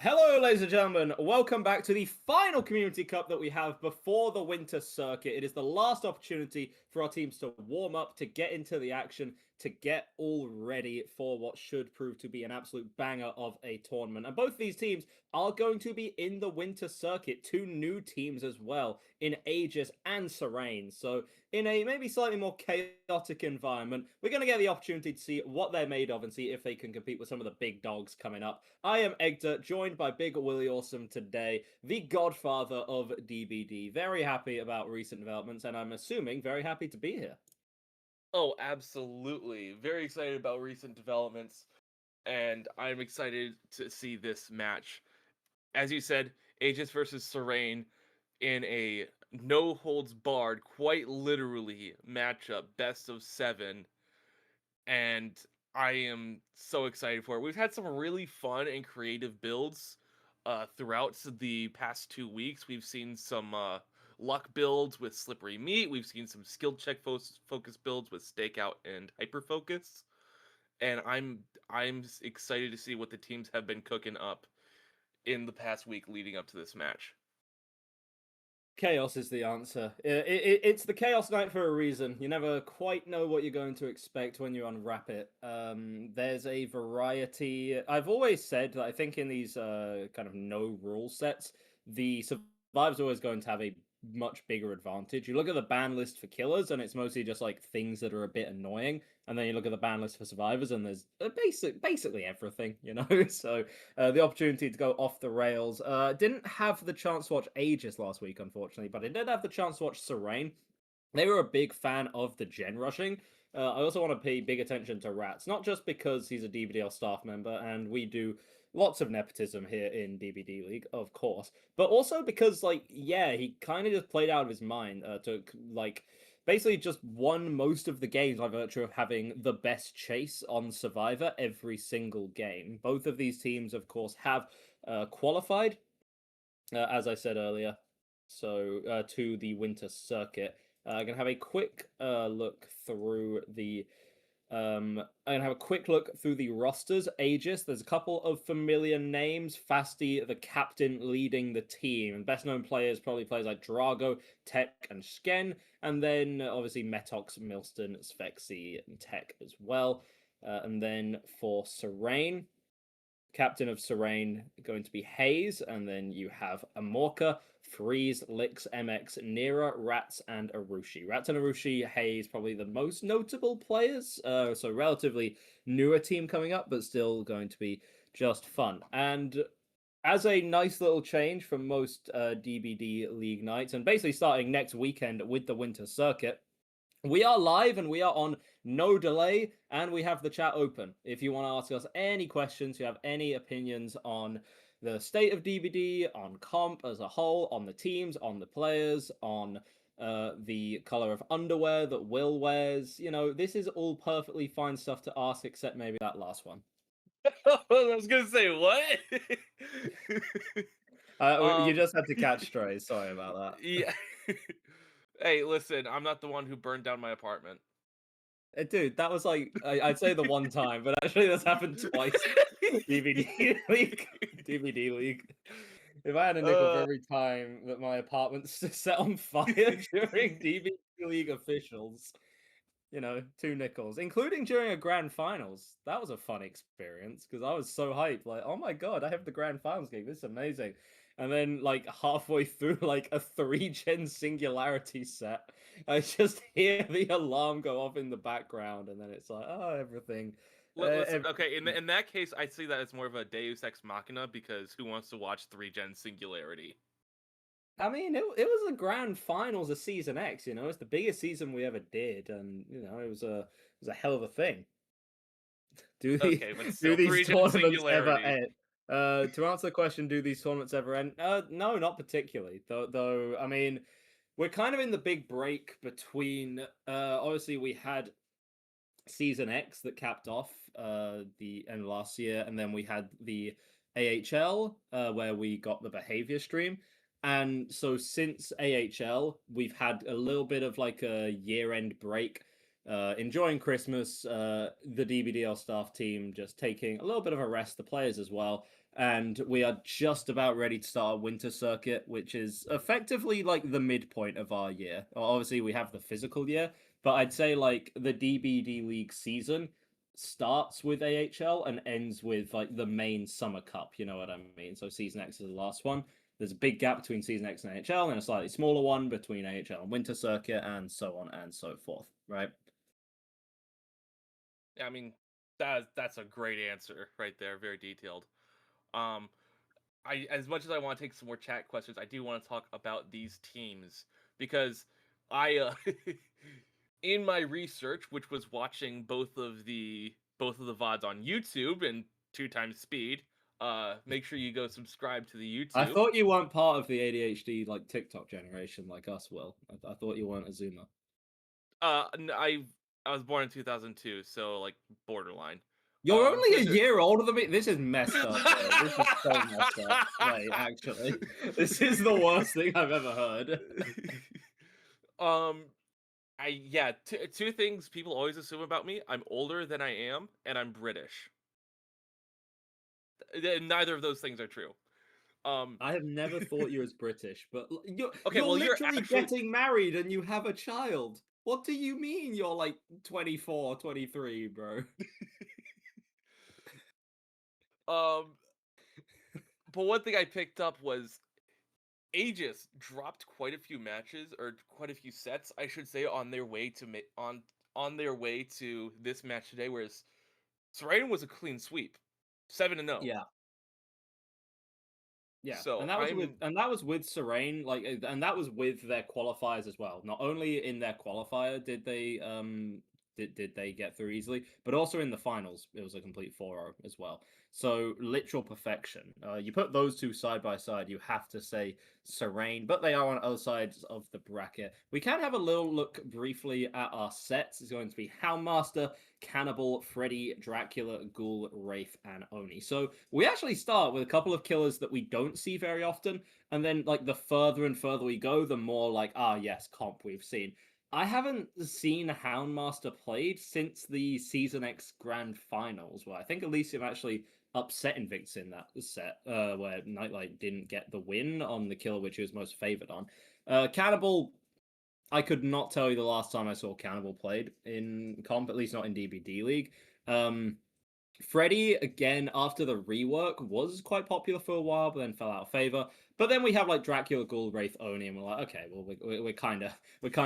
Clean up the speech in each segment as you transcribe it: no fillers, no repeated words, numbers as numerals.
Hello, ladies and gentlemen. Welcome back to the final Community Cup that we have before the winter circuit. It is the last opportunity for our teams to warm up, to get into the action, to get all ready for what should prove to be an absolute banger of a tournament. And both these teams are going to be in the winter circuit. Two new teams as well, in Aegis and Serene. So in a maybe slightly more chaotic environment, we're going to get the opportunity to see what they're made of and see if they can compete with some of the big dogs coming up. I am Egdar, joined by big Williawesome today, the godfather of DBD. Very happy about recent developments, and I'm assuming very happy to be here. Oh, absolutely. Very excited about recent developments, and I'm excited to see this match. As you said, Aegis versus Serene in a no holds barred, quite literally matchup, best of 7, and I am so excited for it. We've had some really fun and creative builds throughout the past 2 weeks. We've seen some luck builds with Slippery Meat. We've seen some skill check focus builds with Stakeout and Hyper Focus. And I'm excited to see what the teams have been cooking up in the past week leading up to this match. Chaos is the answer. It's the Chaos Night for a reason. You never quite know what you're going to expect when you unwrap it. There's a variety. I've always said that I think in these kind of no rule sets, the survivor's always going to have a much bigger advantage. You look at the ban list for killers, and it's mostly just like things that are a bit annoying. And then you look at the ban list for survivors, and there's basically everything, you know. So the opportunity to go off the rails. Didn't have the chance to watch Aegis last week, unfortunately, but I did have the chance to watch Serene. They were a big fan of the gen rushing. I also want to pay big attention to Rats, not just because he's a DBDL staff member and we do lots of nepotism here in DBDLeague, of course, but also because, like, yeah, he kind of just played out of his mind to, like, basically just won most of the games by virtue of having the best chase on Survivor every single game. Both of these teams, of course, have qualified, as I said earlier, so to the winter circuit. I'm gonna have a quick look through the. I'm gonna have a quick look through the rosters. Aegis, there's a couple of familiar names. Fasti, the captain, leading the team, and best known players probably players like Drago, Tech, and Sken, and then obviously Metox, Milston, Svexy, and Tech as well. And then for Serene, captain of Serene going to be Hayes, and then you have Amorka, Freeze, Lix, MX, Nira, Rats, and Arushi. Rats and Arushi, Hayes, probably the most notable players. So relatively newer team coming up, but still going to be just fun. And as a nice little change from most DBD League nights, and basically starting next weekend with the winter circuit, we are live and we are on no delay, and we have the chat open. If you want to ask us any questions, you have any opinions on the state of DBD, on comp as a whole, on the teams, on the players, on the color of underwear that Will wears, you know, this is all perfectly fine stuff to ask, except maybe that last one. I was gonna say what? You just had to catch strays. Sorry about that. Yeah. Hey, listen, I'm not the one who burned down my apartment. Dude, that was like I'd say the one time, but actually that's happened twice. DBD League, DBD League. If I had a nickel for every time that my apartment's set on fire during DBD League officials, you know, 2 nickels, including during a grand finals. That was a fun experience because I was so hyped. Like, oh my god, I have the grand finals game. This is amazing. And then, like, halfway through, like, a 3-gen singularity set, I just hear the alarm go off in the background, and then it's like, oh, everything. Listen, okay, in that case, I'd see that as more of a Deus Ex Machina, because who wants to watch 3-gen Singularity? I mean, it was a grand finals of Season X, you know, it's the biggest season we ever did, and, you know, it was a hell of a thing. Do these Okay, but do still, these 3-gen tournaments ever Singularity. end? To answer the question, do these tournaments ever end? No, not particularly. Though, I mean, we're kind of in the big break between. Obviously, we had Season X that capped off the end of last year, and then we had the AHL where we got the behavior stream. And so since AHL, we've had a little bit of like a year-end break, enjoying Christmas. The DBDL staff team just taking a little bit of a rest, the players as well. and we are just about ready to start our winter circuit, which is effectively like the midpoint of our year. Obviously, we have the physical year, but I'd say like the DBDLeague season starts with AHL and ends with like the main summer cup. You know what I mean? So Season X is the last one. There's a big gap between Season X and AHL, and a slightly smaller one between AHL and Winter Circuit, and so on and so forth. Right? I mean, that's a great answer right there, very detailed. Um, I as much as I want to take some more chat questions, I do want to talk about these teams because I in my research, which was watching both of the VODs on YouTube and 2 times speed, make sure you go subscribe to the I YouTube. thought you weren't part of the ADHD like TikTok generation like us, Will. I thought you weren't a Zoomer. I was born in 2002, so like borderline. You're only a But year older than me. This is messed up, bro. This is so messed up. Like, actually, this is the worst thing I've ever heard. um, two things people always assume about me: I'm older than I am, and I'm British. Neither of those things are true. I have never thought you as British, but you're Okay, you're well, you're literally actually getting married and you have a child. What do you mean you're like 24, 23, bro? um. But one thing I picked up was Aegis dropped quite a few matches or quite a few sets, I should say, on their way to on their way to this match today. Whereas Serena was a clean sweep, 7-0. Yeah. Yeah, So and that was with Serene, like, and that was with their qualifiers as well. Not only in their qualifier did they get through easily, but also in the finals it was a complete 4-0 as well. So literal perfection. You put those two side by side, you have to say Serene, but they are on other sides of the bracket. We can have a little look briefly at our sets. It's going to be Houndmaster, Cannibal, Freddy, Dracula, Ghoul, Wraith, and Oni. So we actually start with a couple of killers that we don't see very often, and then like the further and further we go, the more like, ah yes, comp we've seen. I haven't seen Houndmaster played since the Season X Grand Finals, where I think Elysium actually upset Invictus in that set, where Nightlight didn't get the win on the killer which he was most favored on. Cannibal, I could not tell you the last time I saw Cannibal played in comp, at least not in DBDLeague. Freddy, again, after the rework, was quite popular for a while, but then fell out of favor. But then we have like Dracula, Ghoul, Wraith, Oni, and we're like, okay, well, we're kind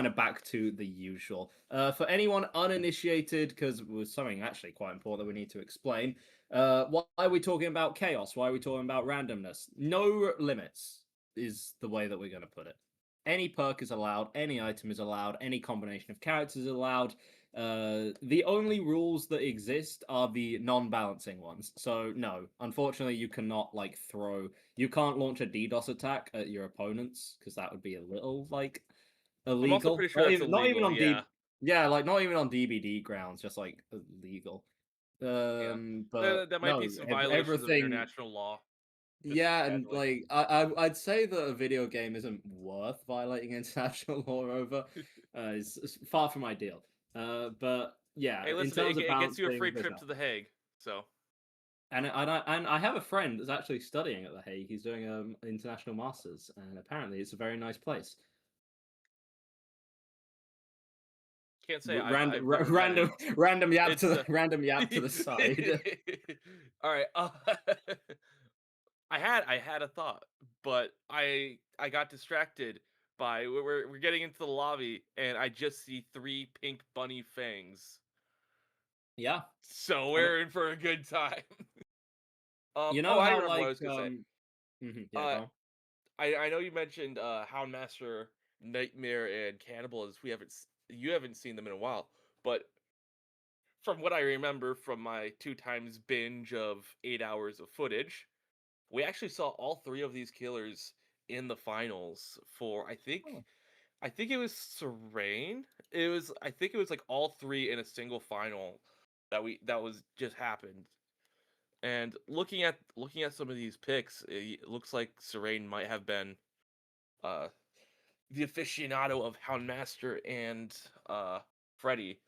of back to the usual. For anyone uninitiated, because it was something actually quite important that we need to explain. Why are we talking about chaos? Why are we talking about randomness? No limits is the way that we're going to put it. Any perk is allowed, any item is allowed, any combination of characters is allowed. The only rules that exist are the non-balancing ones. So no, unfortunately, you cannot like throw. You can't launch a DDoS attack at your opponents because that would be a little like I'm also illegal. pretty sure that's Not even illegal. on Yeah, Yeah, like not even on DBD grounds, just like illegal. yeah. But There might be no, some violations of everything. international law. Just Yeah, and casually. like I'd say that a video game isn't worth violating international law over. It's far from ideal. But yeah, Hey, in listen, terms of it gets you a balancing, free there's trip not. to The Hague. So And I have a friend that's actually studying at the Hague. He's doing international masters, and apparently it's a very nice place. can't say Random, I've never been. random yap to It's the random yap to the side. all right. I had a thought, but I got distracted by we're getting into the lobby, and I just see 3 pink bunny fangs. Yeah, So I mean, we're in for a good time. you Oh, know I how remember what I like was gonna say. yeah, go Uh, on. I know you mentioned Houndmaster, Nightmare, and Cannibal. As you haven't seen them in a while, but from what I remember from my 2 times binge of 8 hours of footage, we actually saw all 3 of these killers in the finals for Oh. I think it was Serene. I think it was like all 3 in a single final that was just happened. And looking at some of these picks, it looks like Serene might have been uh the aficionado of Houndmaster and Freddy.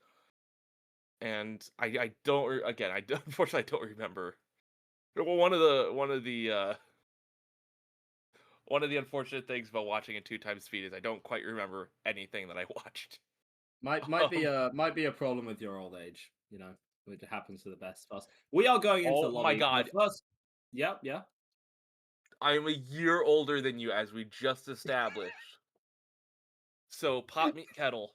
And I don't again I don't, unfortunately I don't remember Well, one of the unfortunate things about watching in 2 times speed is I don't quite remember anything that I watched. Might be Um, a problem with your old age, you know, which happens to the best of us. We are going into oh my lobby. god, First, yep, yeah. I am a year older than you, as we just established. So pot meat kettle.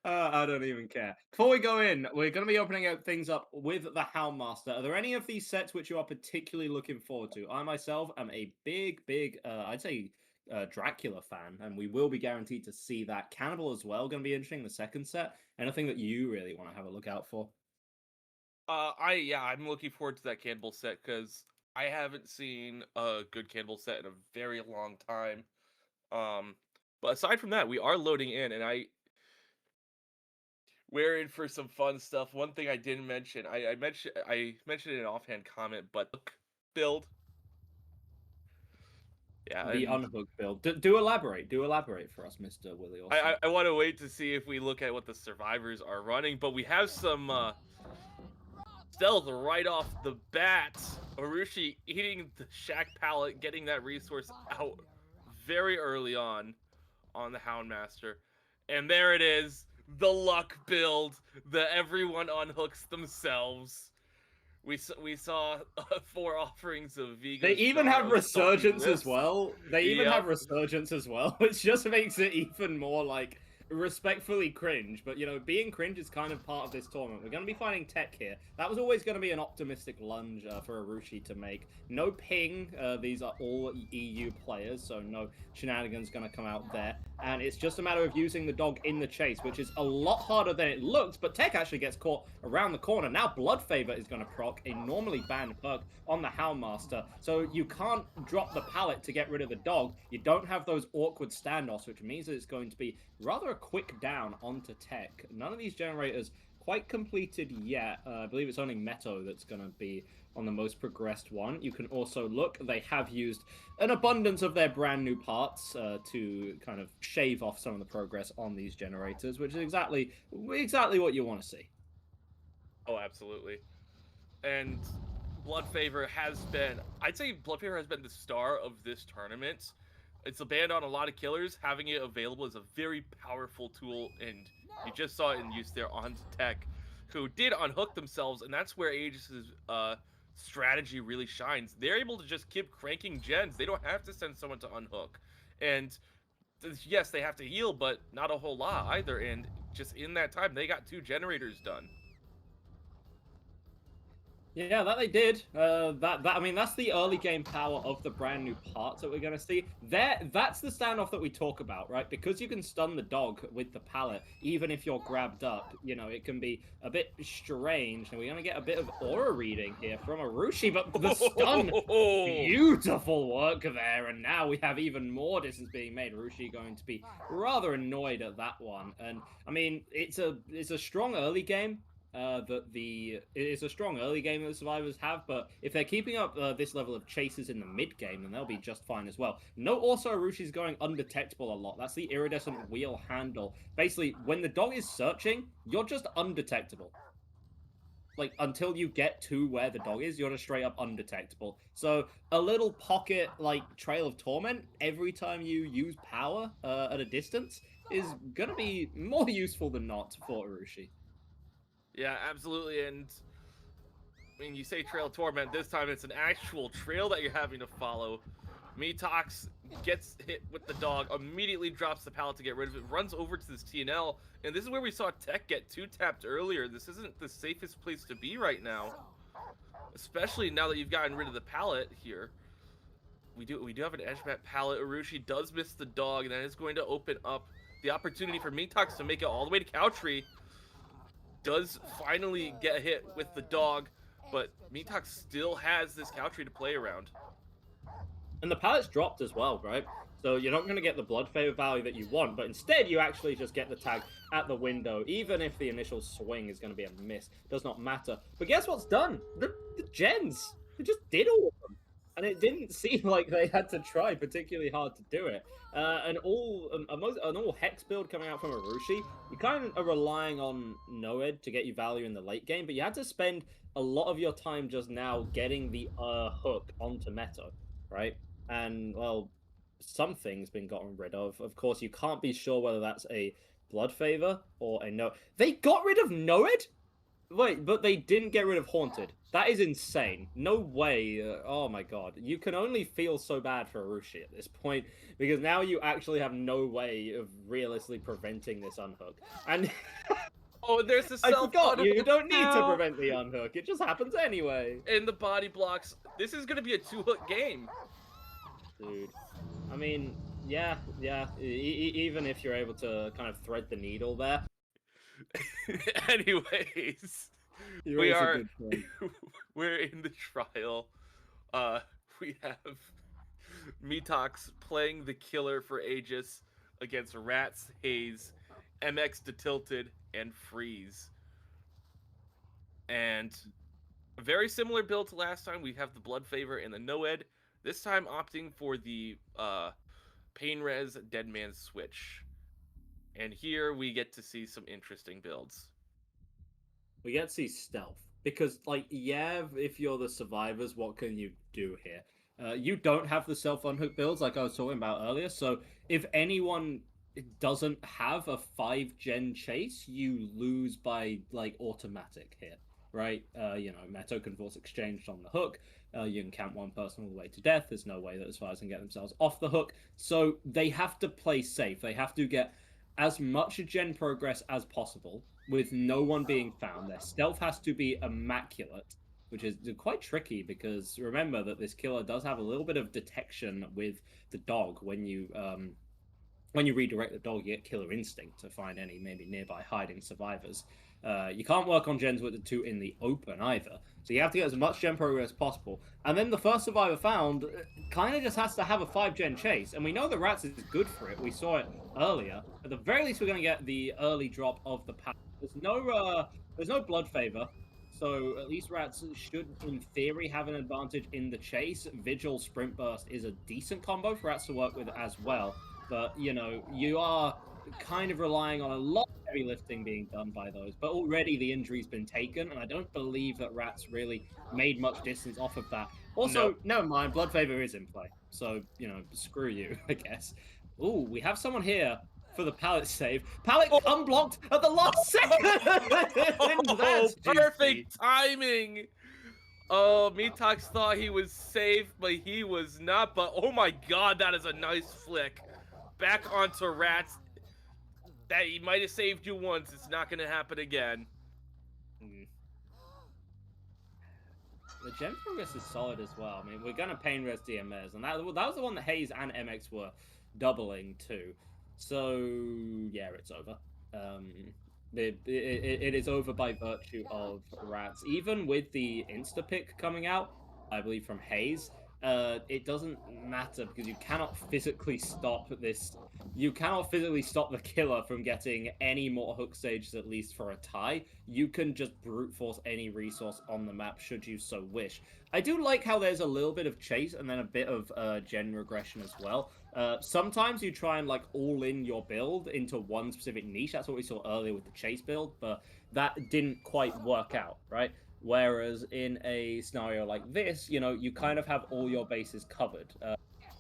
I don't even care. Before we go in, we're going to be opening up things up with the Houndmaster. Are there any of these sets which you are particularly looking forward to? I myself am a big, I'd say, Dracula fan, and we will be guaranteed to see that. Cannibal as well, going to be interesting. The second set. Anything that you really want to have a look out for? I'm looking forward to that Cannibal set because I haven't seen a good Cannibal set in a very long time. Um, but aside from that, we are loading in, and we're in for some fun stuff. One thing I didn't mention, I mentioned in an offhand comment, but look, build, yeah, The and unhooked build. Do elaborate. Do elaborate for us, Mr. Williawesome. I want to wait to see if we look at what the survivors are running, but we have some stealth right off the bat. Arushi eating the Shack pallet, getting that resource out very early on the Houndmaster. And there it is, the luck build, the everyone unhooks themselves. We saw 4 offerings of They Vigo's even jar have of salty resurgence as bliss. well. They even Yep. have resurgence as well, which just makes it even more like respectfully cringe. But you know, being cringe is kind of part of this tournament. We're going to be fighting tech here. That was always going to be an optimistic lunge for Arushi to make. No ping. These are all EU players, so no shenanigans going to come out there. And it's just a matter of using the dog in the chase, which is a lot harder than it looks. But tech actually gets caught around the corner. Now Blood Favor is going to proc a normally banned perk on the Houndmaster. So you can't drop the pallet to get rid of the dog. You don't have those awkward standoffs, which means that it's going to be rather a quick down onto tech. None of these generators quite completed yet. I believe it's only Meto that's going to be on the most progressed one. You can also look, they have used an abundance of their brand new parts to kind of shave off some of the progress on these generators, which is exactly what you want to see. Oh, absolutely. And Blood Favor has been, I'd say Blood Favor has been the star of this tournament. It's a banned on a lot of killers. Having it available is a very powerful tool, and you just saw it in use there on Tech, who did unhook themselves, and that's where Aegis's strategy really shines. They're able to just keep cranking gens. They don't have to send someone to unhook. And yes, they have to heal, but not a whole lot either. And just in that time, they got 2 generators done. Yeah, that they did. I mean, that's the early game power of the brand new parts that we're going to see. That's the standoff that we talk about, right? Because you can stun the dog with the pallet, even if you're grabbed up. You know, it can be a bit strange, and we're going to get a bit of aura reading here from Arushi, but the stun, beautiful work there, and now we have even more distance being made. Arushi going to be rather annoyed at that one, and I mean, it's a strong early game. It's a strong early game that the survivors have, but if they're keeping up this level of chases in the mid game, then they'll be just fine as well. Note also Arushi's going undetectable a lot. That's the iridescent wheel handle. Basically, when the dog is searching, you're just undetectable. Like, until you get to where the dog is, you're just straight up undetectable. So, a little pocket, like, Trail of Torment every time you use power at a distance is gonna be more useful than not for Arushi. Yeah, absolutely. And I mean, you say Trail of Torment, this time it's an actual trail that you're having to follow. Metox gets hit with the dog, immediately drops the pallet to get rid of it, runs over to this TNL, and this is where we saw Tech get 2-tapped earlier. This isn't the safest place to be right now, especially now that you've gotten rid of the pallet here. We do have an edge map pallet. Arushi does miss the dog, and that is going to open up the opportunity for Metox to make it all the way to Cowtree. Does finally get hit with the dog, but Metox still has this Cowtree to play around. And the pallet's dropped as well, right? So you're not going to get the Blood Favor value that you want, but instead you actually just get the tag at the window, even if the initial swing is going to be a miss. Does not matter. But guess what's done? The gens. They just did all of them. and it didn't seem like they had to try particularly hard to do it. An all hex build coming out from Arushi, you kind of are relying on Noed to get you value in the late game, but you had to spend a lot of your time just now getting the hook onto Meto, right? And well, something's been gotten rid of. Of course, you can't be sure whether that's a blood favor or a no. They got rid of Noed? Wait, but they didn't get rid of Haunted. That is insane. No way. Oh my god. You can only feel so bad for Arushi at this point, because now you actually have no way of realistically preventing this unhook. And Oh, there's the I self forgot, you unhook don't need to now. prevent the unhook. It just happens anyway. And the body blocks. This is going to be a 2-hook game. Dude. I mean, yeah. Even if you're able to kind of thread the needle there. Anyways, we're in the trial. We have Metox playing the killer for Aegis against Rats, Haze, MX Detilted, and Freeze. And a very similar build to last time. We have the Blood Favor and the Noed. This time opting for the Pain Res Deadman switch. And here we get to see some interesting builds. We get to see stealth. Because, like, yeah, if you're the survivors, what can you do here? You don't have the self-unhook builds like I was talking about earlier, so if anyone doesn't have a 5-gen chase, you lose by, like, automatic here, right? Meto can force exchange on the hook, you can count one person all the way to death, there's no way that the survivors can get themselves off the hook, so they have to play safe, they have to get as much gen progress as possible with no one being found. Their stealth has to be immaculate, which is quite tricky because remember that this killer does have a little bit of detection with the dog. When you redirect the dog, you get killer instinct to find any maybe nearby hiding survivors. You can't work on gens with the two in the open either. So you have to get as much gen progress as possible. And then the first survivor found kind of just has to have a 5-gen chase. And we know the Rats is good for it. We saw it earlier. At the very least, we're going to get the early drop of the power. There's no blood favor. So at least Rats should, in theory, have an advantage in the chase. Vigil Sprint Burst is a decent combo for Rats to work with as well. But, you are kind of relying on a lot of heavy lifting being done by those. But already the injury's been taken, and I don't believe that Rats really made much distance off of that. Also, never mind, Blood Favor is in play. So, screw you, I guess. Ooh, we have someone here for the pallet save. Pallet unblocked at the last second! That's perfect timing! Oh, Metox thought he was safe, but he was not. But oh my god, that is a nice flick. Back onto Rats. That he might have saved you once. It's not going to happen again. The gen progress is solid as well. I mean, we're going to pain res DMS, and that was the one that Haze and MX were doubling too. So, yeah, it's over. It is over by virtue of Rats. Even with the insta-pick coming out, I believe from Haze, it doesn't matter because you cannot physically stop this. You cannot physically stop the killer from getting any more hook stages, at least for a tie. You can just brute force any resource on the map should you so wish. I do like how there's a little bit of chase and then a bit of gen regression as well. Sometimes you try and like all in your build into one specific niche. That's what we saw earlier with the chase build, but that didn't quite work out, right? Whereas in a scenario like this, you kind of have all your bases covered.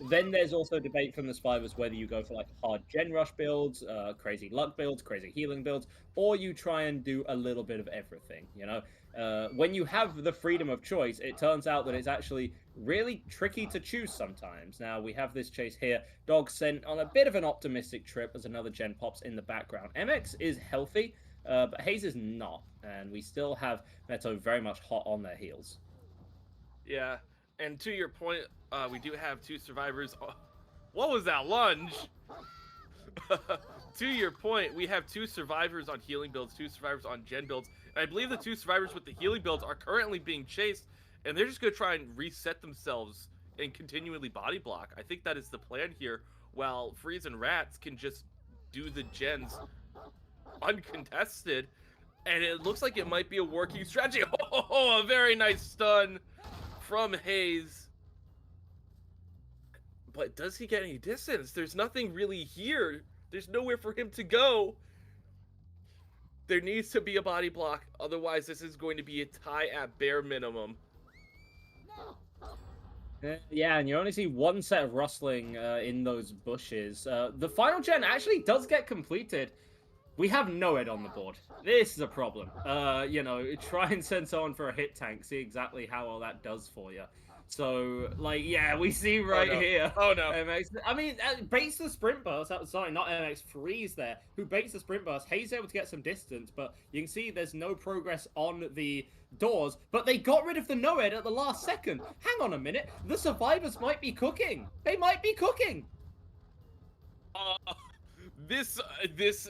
Then there's also debate from the survivors whether you go for like hard gen rush builds, crazy luck builds, crazy healing builds, or you try and do a little bit of everything, When you have the freedom of choice, it turns out that it's actually really tricky to choose sometimes. Now, we have this chase here. Dog sent on a bit of an optimistic trip as another gen pops in the background. MX is healthy, but Haze is not, and we still have Meto very much hot on their heels. Yeah, and to your point, we do have two survivors. What was that lunge? To your point, we have two survivors on healing builds, two survivors on gen builds, and I believe the two survivors with the healing builds are currently being chased, and they're just going to try and reset themselves and continually body block. I think that is the plan here, while Freeze and Rats can just do the gens uncontested, and it looks like it might be a working strategy. Oh, a very nice stun from Haze. But does he get any distance? There's nothing really here. There's nowhere for him to go. There needs to be a body block. Otherwise, this is going to be a tie at bare minimum. Yeah, and you only see one set of rustling in those bushes. The final gen actually does get completed. We have no Ed on the board. This is a problem. You know, try and send someone for a hit tank, see exactly how all that does for you. So, like, yeah, we see right here. Oh, no. MX, I mean, baits the sprint burst. Sorry, not MX, Freeze there, who baits the sprint burst. Hayes able to get some distance, but you can see there's no progress on the doors. But they got rid of the no-ed at the last second. Hang on a minute. The survivors might be cooking. They might be cooking. This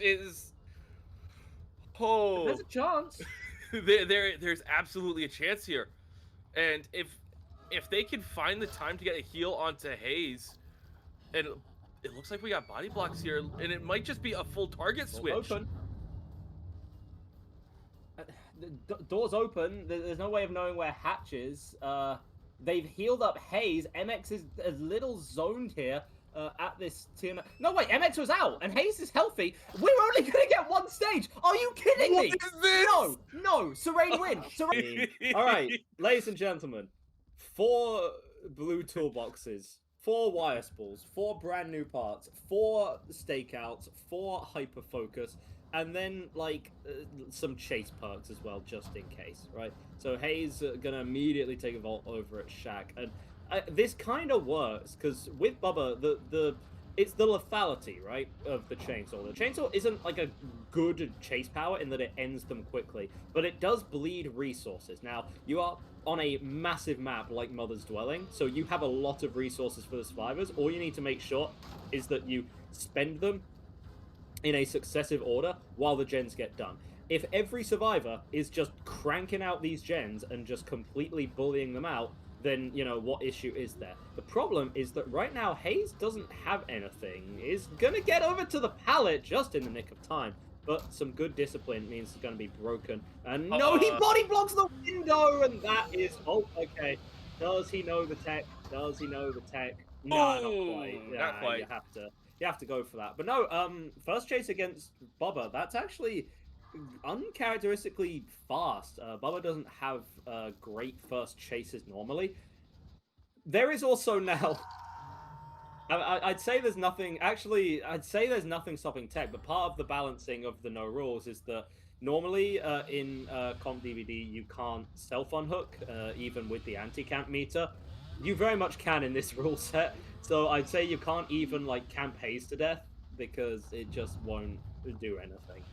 is... Oh. There's a chance. There's absolutely a chance here. And if they can find the time to get a heal onto Hayes, and it looks like we got body blocks here, and it might just be a full target switch. Open. The door's open. There's no way of knowing where Hatch is. They've healed up Hayes. MX is a little zoned here at this team. No, wait, MX was out, and Hayes is healthy. We're only going to get one stage. Are you kidding me? What is this? No, Serene win. Serene. All right, ladies and gentlemen, 4 blue toolboxes, 4 wire spools, 4 brand new parts, 4 stakeouts, 4 hyper focus, and then like some chase perks as well, just in case, right? So Hayes gonna immediately take a vault over at Shaq, and this kind of works because with Bubba, it's the lethality, right, of the chainsaw. The chainsaw isn't like a good chase power in that it ends them quickly, but it does bleed resources. Now, you are on a massive map like Mother's Dwelling, so you have a lot of resources for the survivors. All you need to make sure is that you spend them in a successive order while the gens get done. If every survivor is just cranking out these gens and just completely bullying them out, then, you know, what issue is there? The problem is that right now, Hayes doesn't have anything. Is gonna get over to the pallet just in the nick of time. But some good discipline means it's gonna be broken. And no, he body blocks the window, and that is... Oh, okay. Does he know the tech? Does he know the tech? No, not quite. Yeah, not quite. You have to go for that. But no, first chase against Bubba, that's actually uncharacteristically fast. Bubba doesn't have great first chases normally. There is also now... I'd say there's nothing... Actually, I'd say there's nothing stopping tech, but part of the balancing of the no rules is that normally in Comp DVD, you can't self-unhook, even with the anti-camp meter. You very much can in this rule set, so I'd say you can't even, like, camp Hayes to death, because it just won't do anything.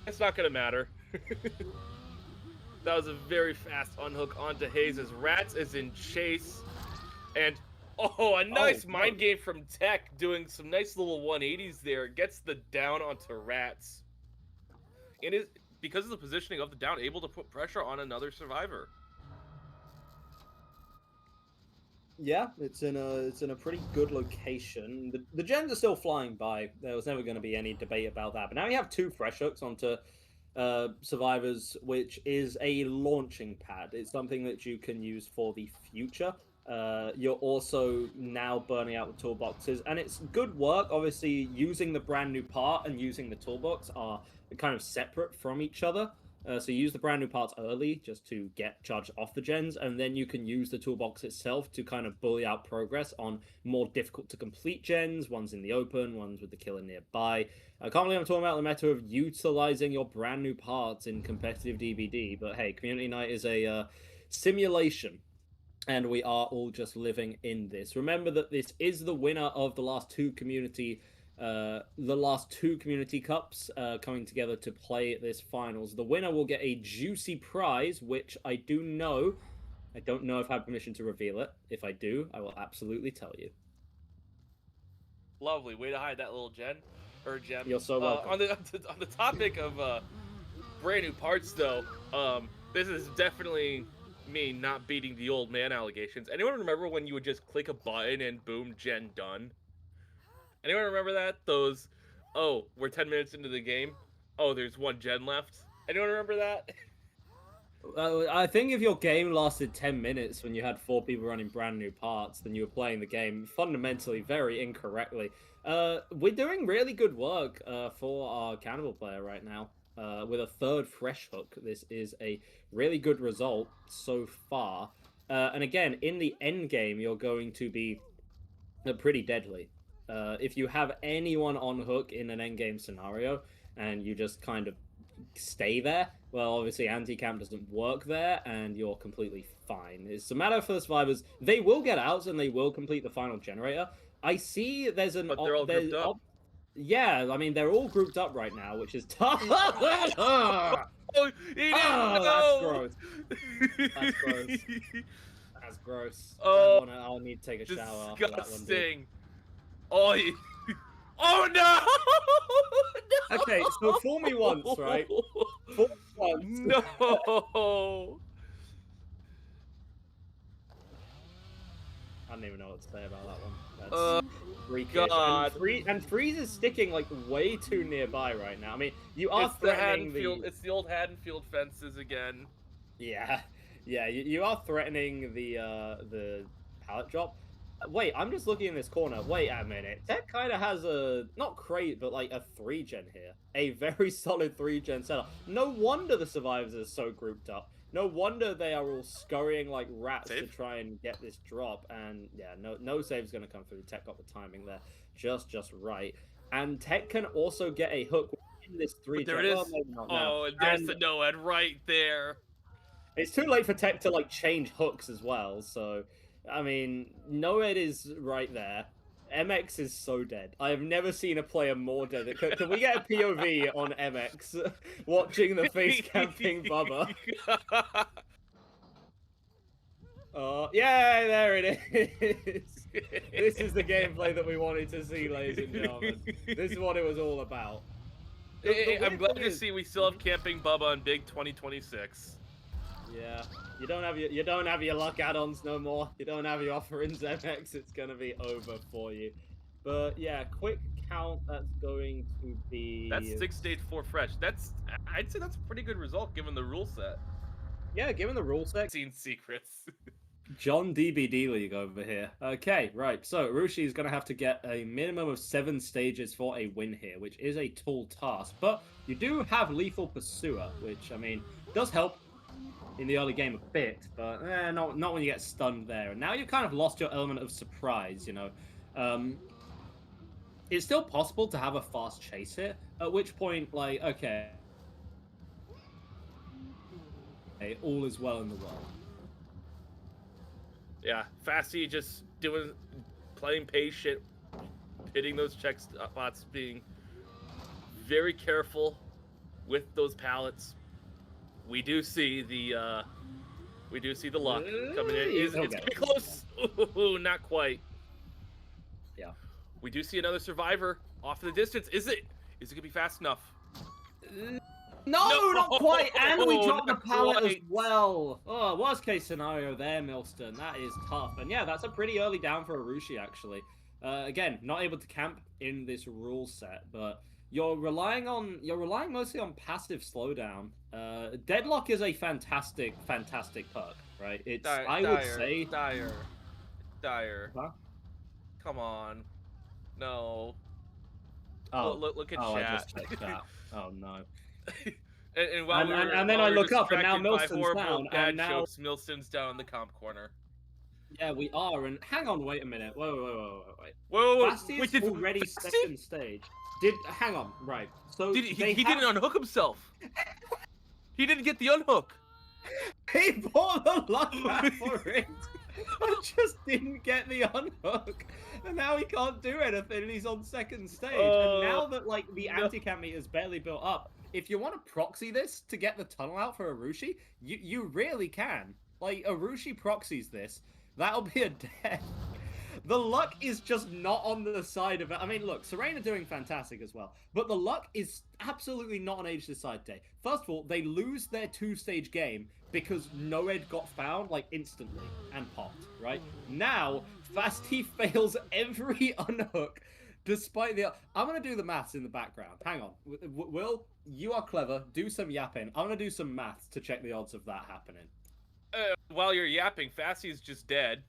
It's not gonna matter. That was a very fast unhook onto Hayes as Rats is in chase. And, oh, a nice mind game from Tech, doing some nice little 180s there. Gets the down onto Rats. And is, because of the positioning of the down, able to put pressure on another survivor. Yeah, it's in a pretty good location. The gens are still flying by. There was never going to be any debate about that. But now you have 2 fresh hooks onto survivors, which is a launching pad. It's something that you can use for the future. You're also now burning out the toolboxes, and it's good work. Obviously, using the brand new part and using the toolbox are kind of separate from each other. So you use the brand new parts early just to get charged off the gens, and then you can use the toolbox itself to kind of bully out progress on more difficult to complete gens, ones in the open, ones with the killer nearby. I can't believe I'm talking about the meta of utilizing your brand new parts in competitive DBD, but hey, Community Night is a simulation, and we are all just living in this. Remember that this is the winner of the last two community cups coming together to play this finals. The winner will get a juicy prize, which I don't know if I have permission to reveal it. If I do, I will absolutely tell you. Lovely way to hide that little gem. You're so welcome. On the topic of brand new parts, though, this is definitely me not beating the old man allegations. Anyone remember when you would just click a button and boom, gen done? Anyone remember that? Those, oh, we're 10 minutes into the game. Oh, there's one gen left. Anyone remember that? I think if your game lasted 10 minutes when you had 4 people running brand new parts, then you were playing the game fundamentally very incorrectly. We're doing really good work for our Cannibal player right now. With a third fresh hook, this is a really good result so far. And again, in the end game, you're going to be pretty deadly. If you have anyone on hook in an end game scenario and you just kind of stay there, well, obviously anti-camp doesn't work there, and you're completely fine. It's a matter for the survivors. They will get out and they will complete the final generator. I see there's an... But they're all grouped up. Yeah, I mean, they're all grouped up right now, which is tough. Oh, he didn't know! That's gross. That's gross. Oh, I'll need to take a shower after that one, dude. disgusting. Oh, oh no! Okay, so fool me once, right? Fool me once. No! I don't even know what to say about that one. That's freakish. God. And Freeze is sticking like way too nearby right now. I mean, you are threatening It's the old Haddonfield fences again. Yeah, yeah, you are threatening the pallet drop. Wait, I'm just looking in this corner. Wait a minute. Tech kind of has a, not crate, but like a 3-gen here. A very solid 3-gen setup. No wonder the survivors are so grouped up. No wonder they are all scurrying like rats to try and get this drop. And yeah, no save's going to come through. Tech got the timing there just right. And Tech can also get a hook in this 3-gen. There it is. Oh, and there's the no-ed right there. It's too late for Tech to like change hooks as well, so... I mean, Noed is right there. MX is so dead. I have never seen a player more dead. Can we get a POV on MX watching the face camping Bubba? Yeah, there it is. This is the gameplay that we wanted to see, ladies and gentlemen. This is what it was all about. I'm glad to see we still have camping Bubba on Big 2026. Yeah, you don't have your luck add-ons no more. You don't have your offerings, MX. It's gonna be over for you. But yeah, quick count. That's going to be. That's 6 stage 4 fresh. I'd say that's a pretty good result given the rule set. Yeah, given the rule set. Seen secrets. John DBDLeague over here. Okay, right. So Rushi is gonna have to get a minimum of 7 stages for a win here, which is a tall task. But you do have Lethal Pursuer, which I mean does help in the early game a bit, but not when you get stunned there. And now you've kind of lost your element of surprise, you know. It's still possible to have a fast chase here, at which point, like, okay, all is well in the world. Yeah, Fasty just playing patient, hitting those check spots, being very careful with those pallets. We do see the luck coming in. It's getting close. Ooh, not quite. Yeah. We do see another survivor off in the distance. Is it gonna be fast enough? No, not quite. And we dropped the pallet as well. Oh, worst case scenario there, Milston. That is tough. And yeah, that's a pretty early down for Arushi, actually. Again, not able to camp in this rule set, but you're relying mostly on passive slowdown. Deadlock is a fantastic perk, right? It's I would say dire. Huh? Come on, no. Oh, look at chat. I just checked that. Oh no. and then I look up, and now Milston's down, and now Milston's down in the comp corner. Yeah, we are. And hang on, wait a minute. Wait. Whoa. Basti's already second stage. Hang on, right? So he didn't unhook himself. He didn't get the unhook. He bought the luck back for it. I just didn't get the unhook, and now he can't do anything, and he's on second stage. And now that like the anti-camp meter is barely built up, if you want to proxy this to get the tunnel out for Arushi, you really can. Like Arushi proxies this, that'll be a death. The luck is just not on the side of it. I mean, look, Serena doing fantastic as well, but the luck is absolutely not on Age Decide Day. First of all, they lose their 2-stage game because Noed got found, like, instantly and popped, right? Now, Fasty fails every unhook, despite the... I'm going to do the maths in the background. Hang on. Will, you are clever. Do some yapping. I'm gonna do some maths to check the odds of that happening. While you're yapping, Fasty's just dead.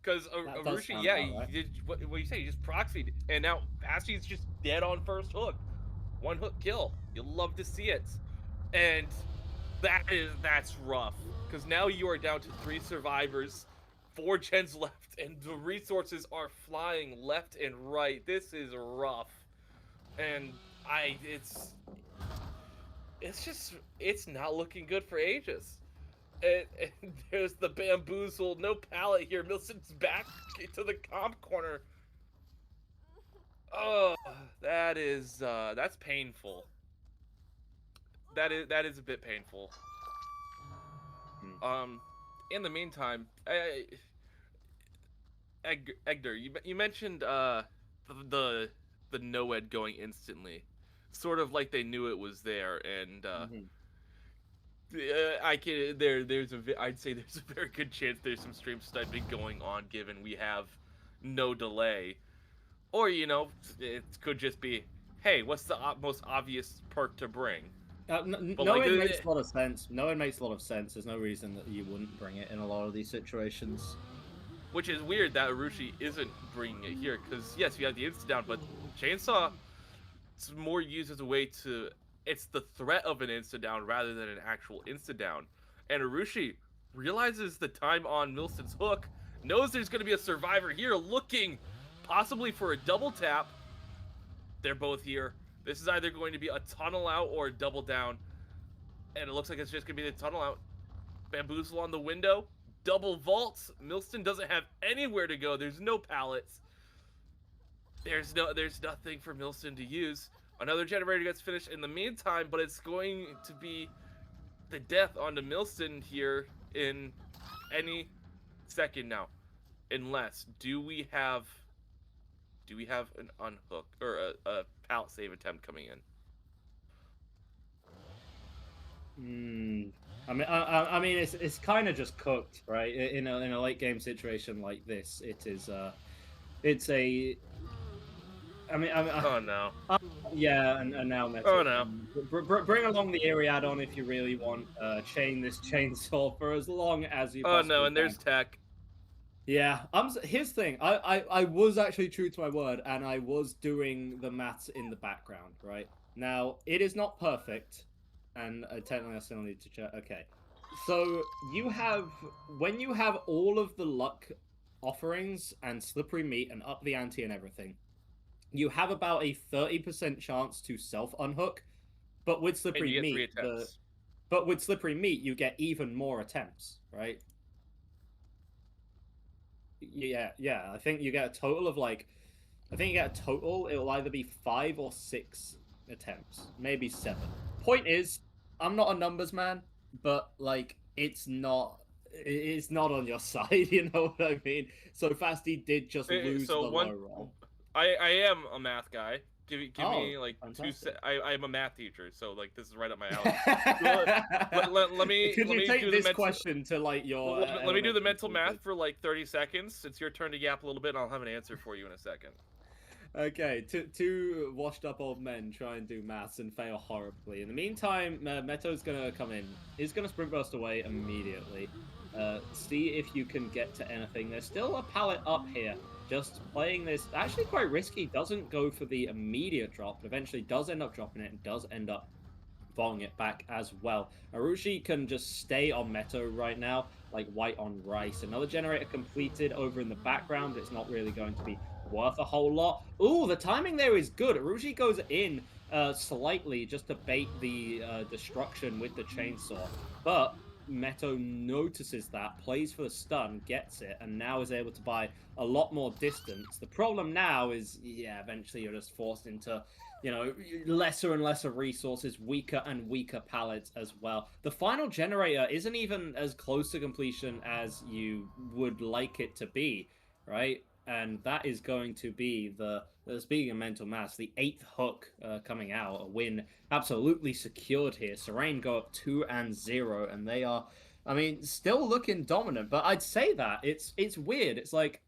Because That does Arushi, sound yeah, about right. he did what you say, he just proxied, and now Fasty's just dead on first hook. One hook kill. You'll love to see it. And that's rough. Because now you are down to 3 survivors, 4 gens left, and the resources are flying left and right. This is rough. And it's not looking good for Aegis. And there's the bamboozle, no pallet here. Milson's back to the comp corner. Oh, that's painful. That is a bit painful. In the meantime, Egdar, you mentioned the Noed going instantly, sort of like they knew it was there, and I'd say there's a very good chance there's some stream sniping going on, given we have no delay, or it could just be, hey, what's the most obvious perk to bring? Knowing makes a lot of sense. Knowing makes a lot of sense. There's no reason that you wouldn't bring it in a lot of these situations. Which is weird that Arushi isn't bringing it here, because yes, you have the insta down, but Chainsaw, it's more used as a way to. It's the threat of an insta down rather than an actual insta down. And Arushi realizes the time on Milson's hook, knows there's going to be a survivor here, looking possibly for a double tap. They're both here. This is either going to be a tunnel out or a double down. And it looks like it's just going to be the tunnel out. Bamboozle on the window. Double vaults. Milston doesn't have anywhere to go. There's no pallets. There's nothing for Milston to use. Another generator gets finished in the meantime, but it's going to be the death onto Milston here in any second now. Unless, do we have an unhook or a pallet save attempt coming in? I mean, it's kind of just cooked, right? In a late game situation like this, it's a. Oh no. Yeah, and now Meta. Oh no. Bring along the Eerie add-on if you really want. Chain this chainsaw for as long as you. Oh no, and there's tech. Yeah, here's the thing. I was actually true to my word, and I was doing the maths in the background, right? Now, it is not perfect, and technically I still need to check. Okay. So, when you have all of the luck offerings and slippery meat and up the ante and everything, you have about a 30% chance to self-unhook, but with slippery meat, you get even more attempts, right? Yeah. I think you get a total of it'll either be 5 or 6 attempts, maybe 7. Point is, I'm not a numbers man, but like it's not on your side, you know what I mean? So Fasty did just lose the low roll. I am a math guy. Give me like fantastic. I'm a math teacher, so like this is right up my alley. let me take this question to like your. Let me do the mental math for like 30 seconds. It's your turn to yap a little bit, and I'll have an answer for you in a second. Okay, two washed up old men try and do maths and fail horribly. In the meantime, Meto's gonna come in. He's gonna sprint burst away immediately. See if you can get to anything. There's still a pallet up here. Just playing this, actually quite risky, doesn't go for the immediate drop, but eventually does end up dropping it and does end up falling it back as well. Arushi can just stay on Meto right now, like white on rice. Another generator completed over in the background, but it's not really going to be worth a whole lot. Ooh, the timing there is good. Arushi goes in slightly just to bait the destruction with the chainsaw, but Meto notices that, plays for the stun, gets it, and now is able to buy a lot more distance. The problem now is, yeah, eventually you're just forced into, lesser and lesser resources, weaker and weaker pallets as well. The final generator isn't even as close to completion as you would like it to be, right? And that is going to be speaking of mental mass, the 8th hook coming out. A win absolutely secured here. Serene go up 2-0, and they are, still looking dominant. But I'd say that it's weird. It's like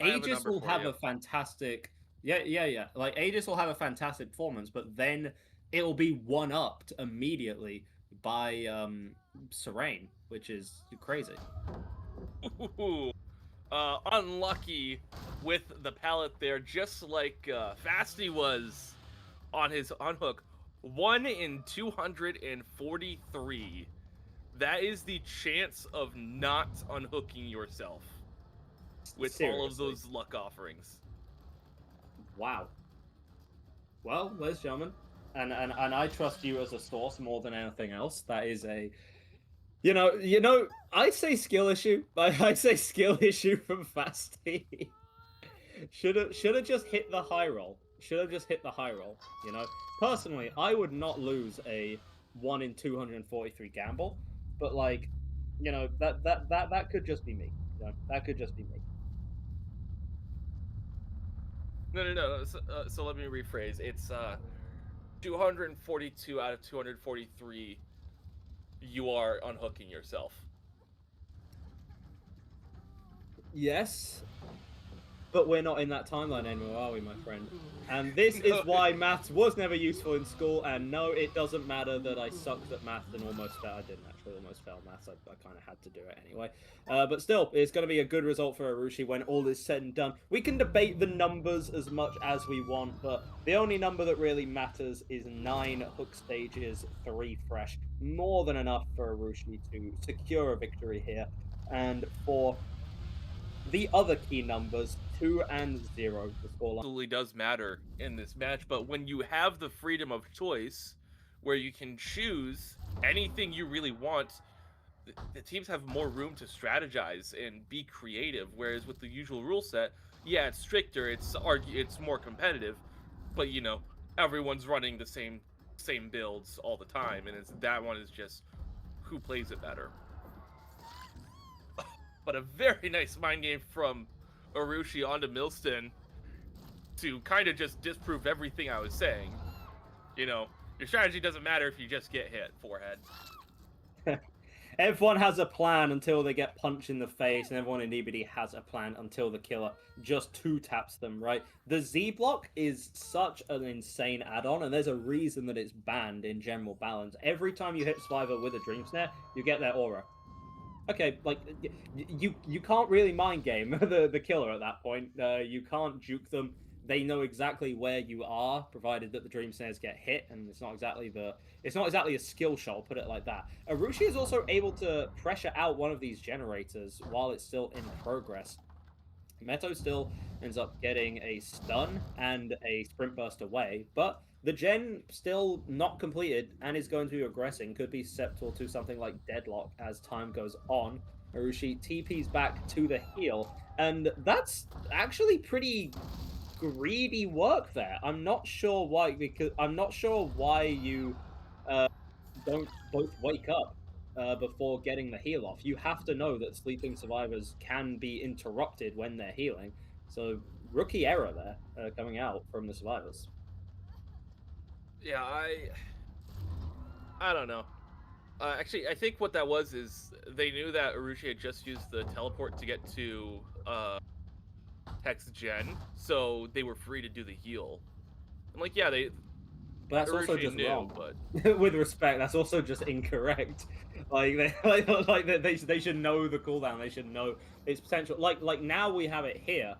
Aegis will have a fantastic Yeah. Like Aegis will have a fantastic performance, but then it'll be one-upped immediately by Serene, which is crazy. Ooh, unlucky with the pallet there, just like Fasty was on his unhook. 1 in 243. That is the chance of not unhooking yourself with all of Seriously. those luck offerings. Wow. Well, ladies and gentlemen, and I trust you as a source more than anything else. That is a, I say skill issue. I say skill issue from Fasty. Should have just hit the high roll. Should have just hit the high roll. Personally, I would not lose a 1 in 243 gamble, but like, that could just be me. That could just be me. No. So let me rephrase. It's 242 out of 243. You are unhooking yourself. Yes, but we're not in that timeline anymore, are we, my friend? And this is why maths was never useful in school, and no, it doesn't matter that I sucked at maths and almost failed. I didn't actually almost fail maths, I kind of had to do it anyway. But still, it's going to be a good result for Arushi when all is said and done. We can debate the numbers as much as we want, but the only number that really matters is 9 hook stages, 3 fresh. More than enough for Arushi to secure a victory here. And for the other key numbers, 2 and 0, the scoreline. Absolutely does matter in this match, but when you have the freedom of choice where you can choose anything you really want, the teams have more room to strategize and be creative, whereas with the usual rule set, yeah, it's stricter, it's more competitive, but everyone's running the same builds all the time, and that one is just who plays it better. But a very nice mind game from Arushi onto Milston to kind of just disprove everything I was saying. Your strategy doesn't matter if you just get hit forehead. Everyone has a plan until they get punched in the face, and everyone in DBD has a plan until the killer just 2-taps them, right? The Z block is such an insane add-on, and there's a reason that it's banned in general balance. Every time you hit Survivor with a Dream Snare, you get their aura. Okay, like, you can't really mind game the killer at that point. You can't juke them. They know exactly where you are, provided that the Dream Snares get hit, and it's not exactly a skill shot, I'll put it like that. Arushi is also able to pressure out one of these generators while it's still in progress. Meto still ends up getting a stun and a sprint burst away, but the gen still not completed and is going to be regressing. Could be susceptible to something like deadlock as time goes on. Arushi TP's back to the heal, and that's actually pretty greedy work there. I'm not sure why, because I'm not sure why you don't both wake up before getting the heal off. You have to know that sleeping survivors can be interrupted when they're healing. So rookie error there coming out from the survivors. Yeah, I don't know. Actually, I think what that was is they knew that Arushi had just used the teleport to get to Hex Gen, so they were free to do the heal. I'm like, yeah, But that's also Arushi just knew, wrong. but With respect, that's also just incorrect. Like they should know the cooldown. They should know its potential. Like now we have it here.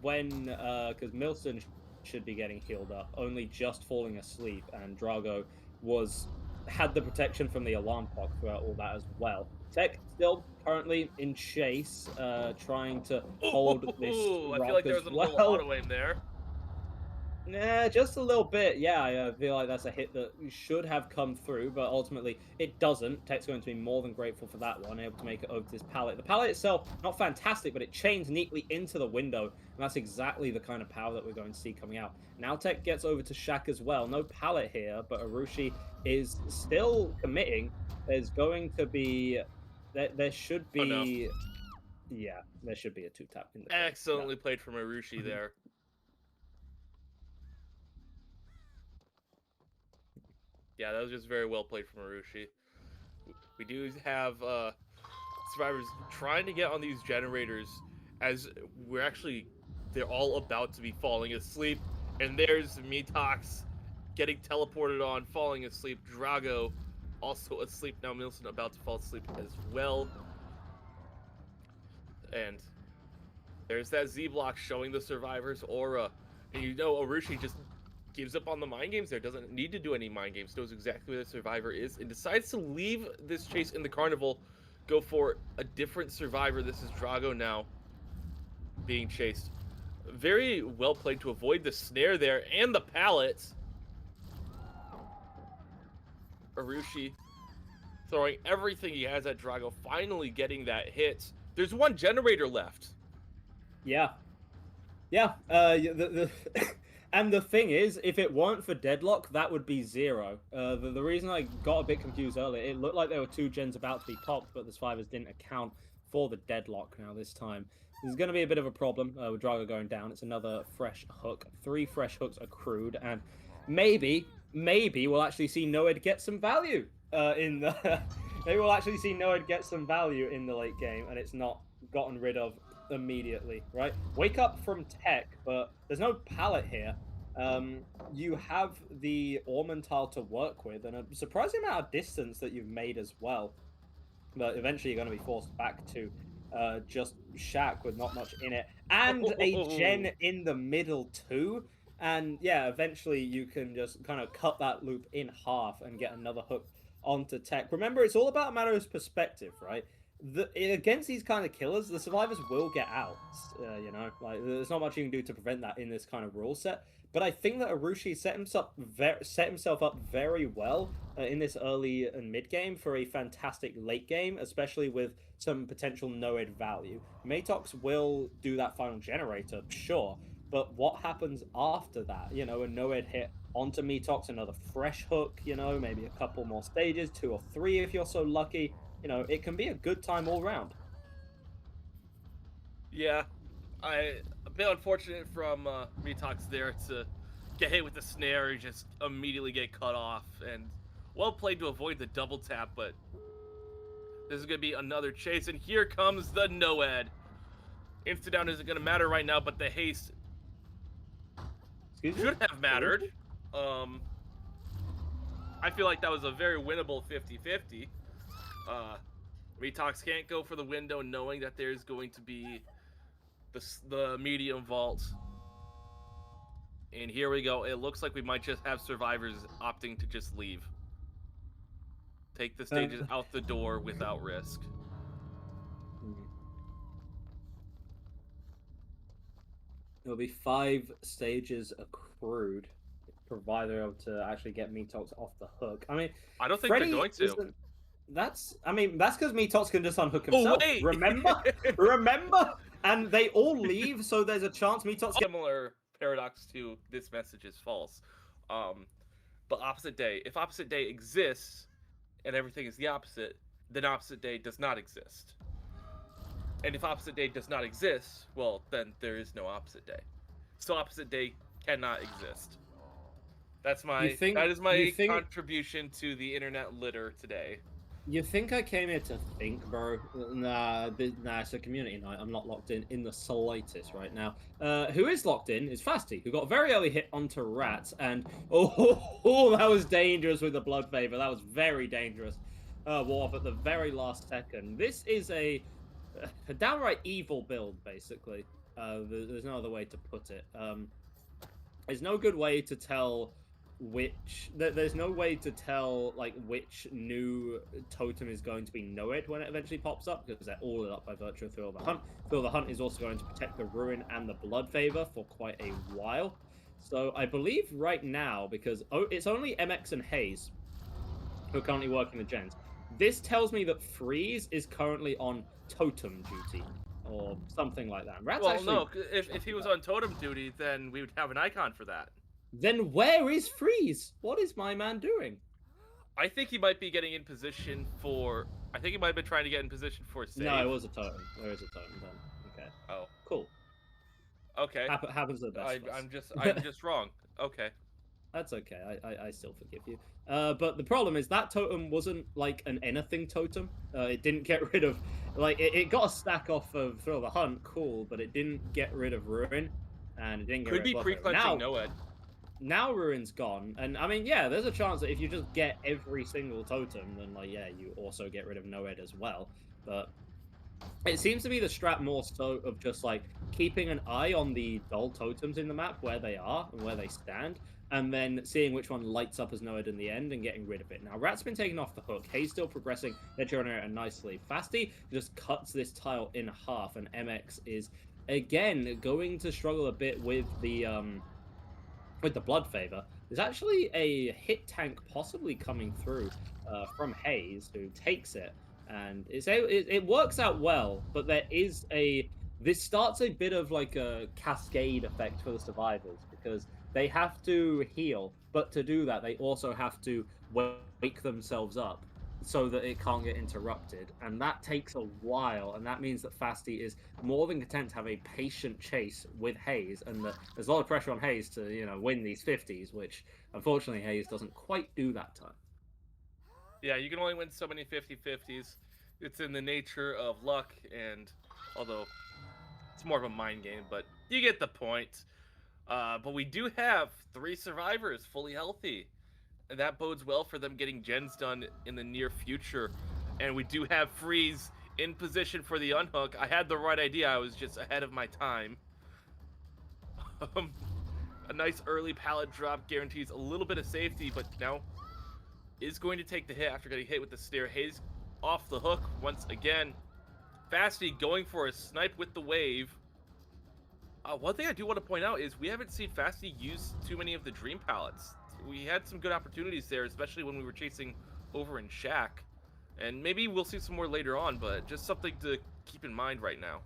When because Milson should be getting healed up, only just falling asleep, and Drago had the protection from the alarm clock throughout all that as well. Tech still currently in chase, trying to hold this I feel rock like there as was a little well. auto aim there. Nah, just a little bit. Yeah, I feel like that's a hit that should have come through, but ultimately it doesn't. Tech's going to be more than grateful for that one, able to make it over to this pallet. The pallet itself, not fantastic, but it chains neatly into the window, and that's exactly the kind of power that we're going to see coming out. Now Tech gets over to Shaq as well. No pallet here, but Arushi is still committing. There's going to be... There should be... Oh, no. Yeah, there should be a 2-tap in the Excellently played from Arushi there. Yeah, that was just very well played from Arushi. We do have survivors trying to get on these generators as we're actually they're all about to be falling asleep. And there's Mitox getting teleported on, falling asleep. Drago also asleep now. Milson about to fall asleep as well. And there's that Z block showing the survivor's aura. And you know Arushi just gives up on the mind games there. Doesn't need to do any mind games. Knows exactly where the survivor is. And decides to leave this chase in the carnival. Go for a different survivor. This is Drago now being chased. Very well played to avoid the snare there and the pallets. Arushi throwing everything he has at Drago, finally getting that hit. There's one generator left. Yeah. And the thing is, if it weren't for deadlock, that would be 0. The reason I got a bit confused earlier, it looked like there were 2 gens about to be popped, but the survivors didn't account for the deadlock now this time. This is going to be a bit of a problem with Drago going down. It's another fresh hook. 3 fresh hooks accrued, and maybe we'll actually see Noed get some value in the... maybe we'll actually see Noed get some value in the late game, and it's not gotten rid of immediately, right? Wake up from tech, but there's no pallet here. You have the Ormental to work with, and a surprising amount of distance that you've made as well. But eventually you're going to be forced back to just Shack with not much in it, and a gen in the middle too. And yeah, eventually you can just kind of cut that loop in half and get another hook onto tech. Remember, it's all about a matter of perspective, right? Against these kind of killers, the survivors will get out. You know, like there's not much you can do to prevent that in this kind of rule set. But I think that Arushi set himself up very well in this early and mid game for a fantastic late game, especially with some potential Noed value. Matox will do that final generator, sure, but what happens after that? You know, a Noed hit onto Matox, another fresh hook, you know, maybe a couple more stages, 2 or 3 if you're so lucky. You know, it can be a good time all round. Yeah, a bit unfortunate from Mitox there to get hit with the snare and just immediately get cut off. And well played to avoid the double tap, but this is going to be another chase. And here comes the Noed. Insta-down isn't going to matter right now, but the haste should have mattered. I feel like that was a very winnable 50-50. Mitox can't go for the window knowing that there's going to be the medium vault. And here we go. It looks like we might just have survivors opting to just leave. Take the stages out the door without risk. There'll be 5 stages accrued, provided they're able to actually get Mitox off the hook. I mean, I don't think they're going to. That's because Mitox can just unhook himself. Oh, wait. Remember? And they all leave, so there's a chance Mitox... Similar paradox to this message is false. But opposite day. If opposite day exists, and everything is the opposite, then opposite day does not exist. And if opposite day does not exist, well, then there is no opposite day. So opposite day cannot exist. That is my contribution to the internet litter today. You think I came here to think, bro? Nah, it's a community night. I'm not locked in the slightest right now. Who is locked in is Fasty, who got a very early hit onto Rats, and that was dangerous with the Blood Favor. That was very dangerous. War off at the very last second. This is a downright evil build, basically. There's no other way to put it. There's no good way to tell there's no way to tell like which new totem is going to be Noed when it eventually pops up, because they're all lit up by virtue of Thrill of the Hunt. Thrill of the Hunt is also going to protect the Ruin and the Blood Favor for quite a while. So I believe right now, because it's only MX and Hayes who are currently working the gens, this tells me that Freeze is currently on totem duty or something like that. No, if he was on totem duty, then we would have an icon for that. Then where is Freeze? What is my man doing? I think he might be getting in position for... I think he might have been trying to get in position for save. No, it was a totem. There is a totem then. Okay. Oh. Cool. Okay. Happens to the best of us. I'm just wrong. Okay. That's okay. I still forgive you. But the problem is that totem wasn't like an anything totem. It didn't get rid of like it got a stack off of Thrill of the Hunt, cool, but it didn't get rid of Ruin, and it didn't get Could rid of be Bloodfire. pre-clenching Noed. Now Ruin's gone, and I mean, yeah, there's a chance that if you just get every single totem, then like yeah, you also get rid of Noed as well. But it seems to be the strat more so of just like keeping an eye on the dull totems in the map where they are and where they stand, and then seeing which one lights up as Noed in the end and getting rid of it. Now, Rat's been taken off the hook. Hayes still progressing their generator nicely. Fasty just cuts this tile in half, and MX is again going to struggle a bit with the blood favor. There's actually a hit tank possibly coming through from Hayes, who takes it, and it works out well. But there is this starts a bit of like a cascade effect for the survivors, because they have to heal, but to do that they also have to wake themselves up so that it can't get interrupted, and that takes a while, and that means that Fasty is more than content to have a patient chase with Hayes, and that there's a lot of pressure on Hayes to, win these 50s, which unfortunately Hayes doesn't quite do that time. Yeah, you can only win so many 50-50s. It's in the nature of luck, and although it's more of a mind game, but you get the point. But we do have 3 survivors fully healthy, and that bodes well for them getting gens done in the near future. And we do have Freeze in position for the unhook. I had the right idea, I was just ahead of my time. A nice early pallet drop guarantees a little bit of safety, but now is going to take the hit after getting hit with the snare. Hayes off the hook once again. Fasty going for a snipe with the wave. One thing I do want to point out is we haven't seen Fasty use too many of the dream pallets. We had some good opportunities there, especially when we were chasing over in Shack. And maybe we'll see some more later on, but just something to keep in mind right now.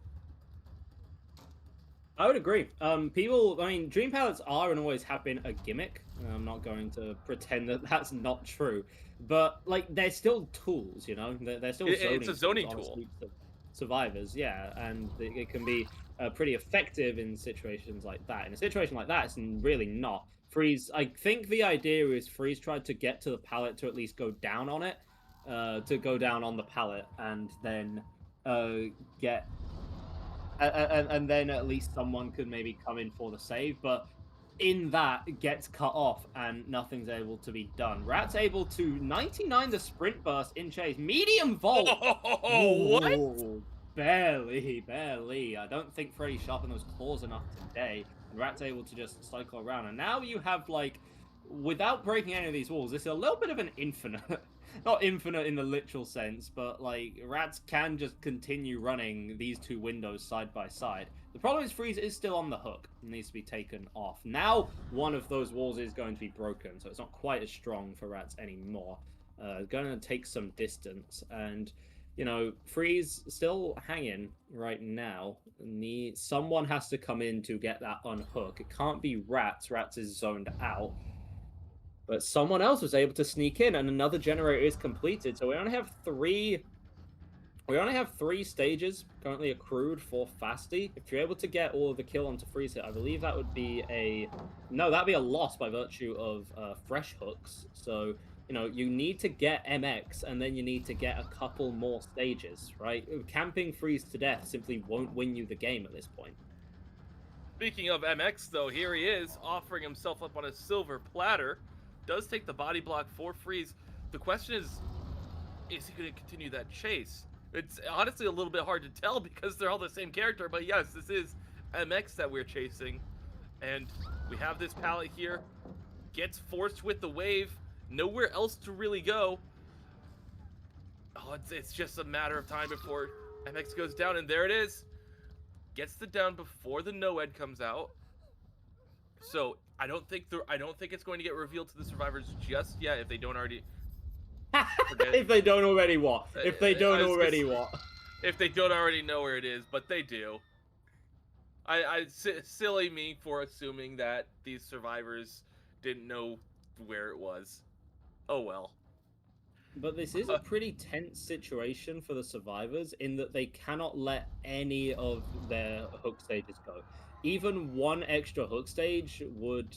I would agree. Dream pallets are and always have been a gimmick. I'm not going to pretend that that's not true, but like they're still tools, They're still zoning it's a zoning tools tool. Survivors, yeah, and it can be pretty effective in situations like that. In a situation like that, it's really not. Freeze, I think the idea is Freeze tried to get to the pallet to at least go down on it, to go down on the pallet, and then get and then at least someone could maybe come in for the save, but in that it gets cut off and nothing's able to be done. Rat's able to 99 the sprint burst in chase, medium vault. What? Barely. I don't think Freddy sharpened those claws enough today, and Rat's able to just cycle around, and now you have like, without breaking any of these walls, this is a little bit of an infinite. Not infinite in the literal sense, but like Rats can just continue running these 2 windows side by side. The problem is Freeze is still on the hook and needs to be taken off. Now one of those walls is going to be broken, so it's not quite as strong for Rats anymore. Going to take some distance, and Freeze still hanging right now. Someone has to come in to get that unhook. It can't be Rats. Rats is zoned out. But someone else was able to sneak in, and another generator is completed. So we only have 3 stages currently accrued for Fasty. If you're able to get all of the kill onto Freeze hit, I believe that would be that'd be a loss by virtue of fresh hooks. So you need to get MX, and then you need to get a couple more stages, right? Camping Freeze to death simply won't win you the game at this point. Speaking of MX, though, here he is offering himself up on a silver platter. Does take the body block for Freeze. The question is he going to continue that chase? It's honestly a little bit hard to tell because they're all the same character, but yes, this is MX that we're chasing. And we have this pallet here. Gets forced with the wave. Nowhere else to really go. Oh, it's just a matter of time before MX goes down, and there it is. Gets the down before the Noed comes out. So I don't think it's going to get revealed to the survivors just yet if they don't already. If they don't already what? If they don't already what? If they don't already know where it is, but they do. Silly me for assuming that these survivors didn't know where it was. Oh well. But this is a pretty tense situation for the survivors in that they cannot let any of their hook stages go. Even one extra hook stage would,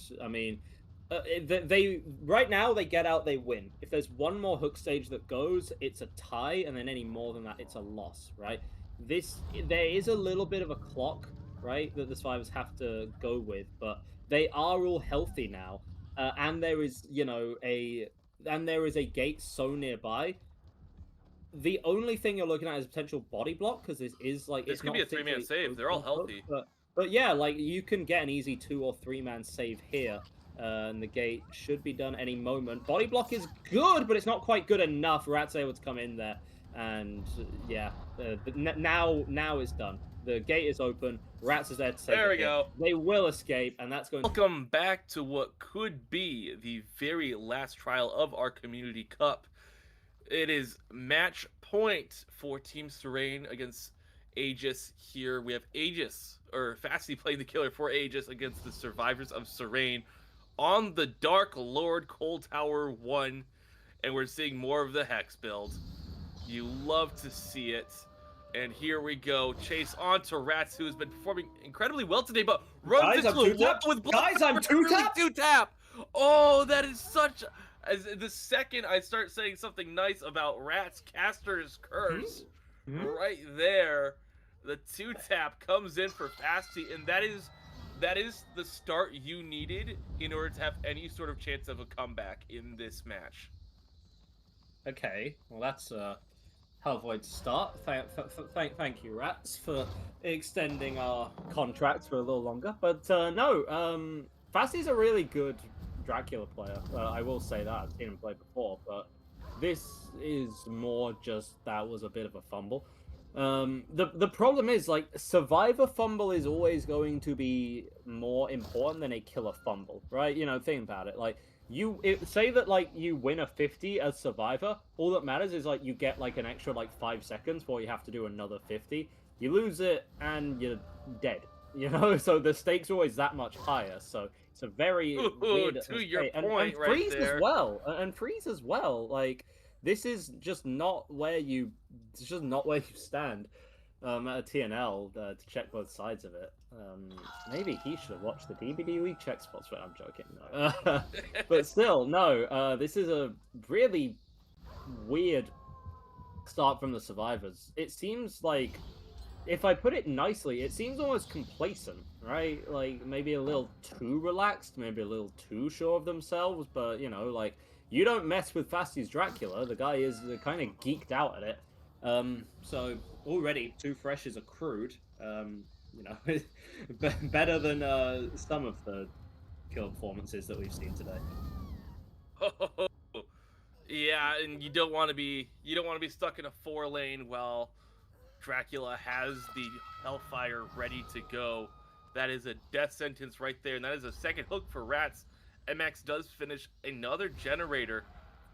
They right now they get out, they win. If there's one more hook stage that goes, it's a tie, and then any more than that, it's a loss, right? There is a little bit of a clock, right, that the survivors have to go with, but they are all healthy now, and there is, there is a gate so nearby. The only thing you're looking at is potential body block because this is like This it's could be not a three-man particularly save. They're all open hook, healthy. but yeah, like you can get an easy 2 or 3 man save here, and the gate should be done any moment. Body block is good, but it's not quite good enough. Rat's able to come in there, and yeah, now it's done. The gate is open. Rats is there to save There the we hit. go. They will escape, and that's going. Welcome back to what could be the very last trial of our Community Cup. It is match point for Team Serene against Aegis here. We have Aegis, or Fasty playing the killer for Aegis against the survivors of Serene on the Dark Lord Cold Tower 1. And we're seeing more of the Hex build. You love to see it. And here we go. Chase on to Rats, who has been performing incredibly well today, but runs Guys, I'm into a two-tap. wall with blood. Guys, I'm two-tap. Two-tap. Oh, that is such... As the second I start saying something nice about Rat's Caster's Curse, right there, the 2-tap comes in for Fasty, and that is the start you needed in order to have any sort of chance of a comeback in this match. Okay, well that's hell of a way to start. Thank you, Rats, for extending our contract for a little longer. But no, Fasty's a really good Dracula player. I will say that. I've seen him play before, but this is more just that was a bit of a fumble. The problem is, like, survivor fumble is always going to be more important than a killer fumble, right? Think about it. Like, say that, like, you win a 50 as survivor, all that matters is, like, you get, like, an extra, like, 5 seconds while you have to do another 50. You lose it and you're dead, so the stakes are always that much higher. So it's a very weird to your and point right freeze there. and freeze as well. Like, this is just not where you stand at a TNL to check both sides of it. Maybe he should have watched the DBDLeague check spots, but I'm joking. No. But still, no. This is a really weird start from the survivors. It seems like, if I put it nicely, it seems almost complacent, right? Like, maybe a little too relaxed, maybe a little too sure of themselves, but, like, you don't mess with Fasty's Dracula. The guy is kind of geeked out at it. So already 2 freshes accrued. Better than some of the kill performances that we've seen today. Yeah, and you don't want to be stuck in a 4-lane while Dracula has the Hellfire ready to go. That is a death sentence right there, and that is a second hook for Rats. MX does finish another generator,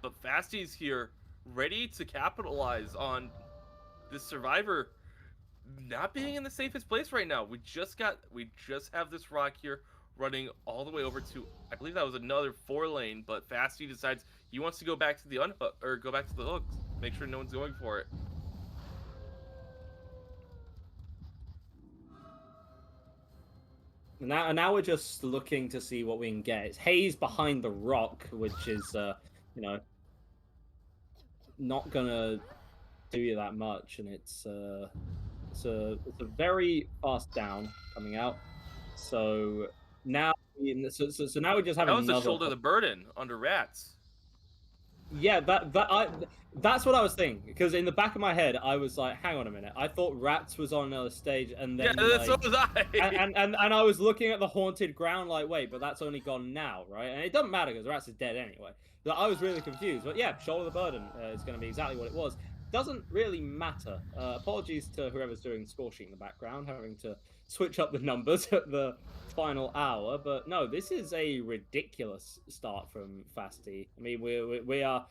but Fasty's here, ready to capitalize on this survivor not being in the safest place right now. We just have this rock here running all the way over to, I believe that was another 4-lane, but Fasty decides he wants to go back to the unhook, or go back to the hooks, make sure no one's going for it. Now we're just looking to see what we can get. It's Haze behind the rock, which is, not gonna do you that much, and it's a very fast down coming out. So now, so now we just have that was another. The shoulder the burden under Rats. Yeah, that's what I was thinking, because in the back of my head I was like, hang on a minute, I thought Rats was on another stage, and then so was I. and I was looking at the haunted ground like, wait, but that's only gone now, right? And it doesn't matter because Rats is dead anyway. So I was really confused, but yeah, shoulder the burden is going to be exactly what it was. Doesn't really matter. Apologies to whoever's doing the score sheet in the background, having to switch up the numbers at the final hour, but no, this is a ridiculous start from Fasty. I mean, we are.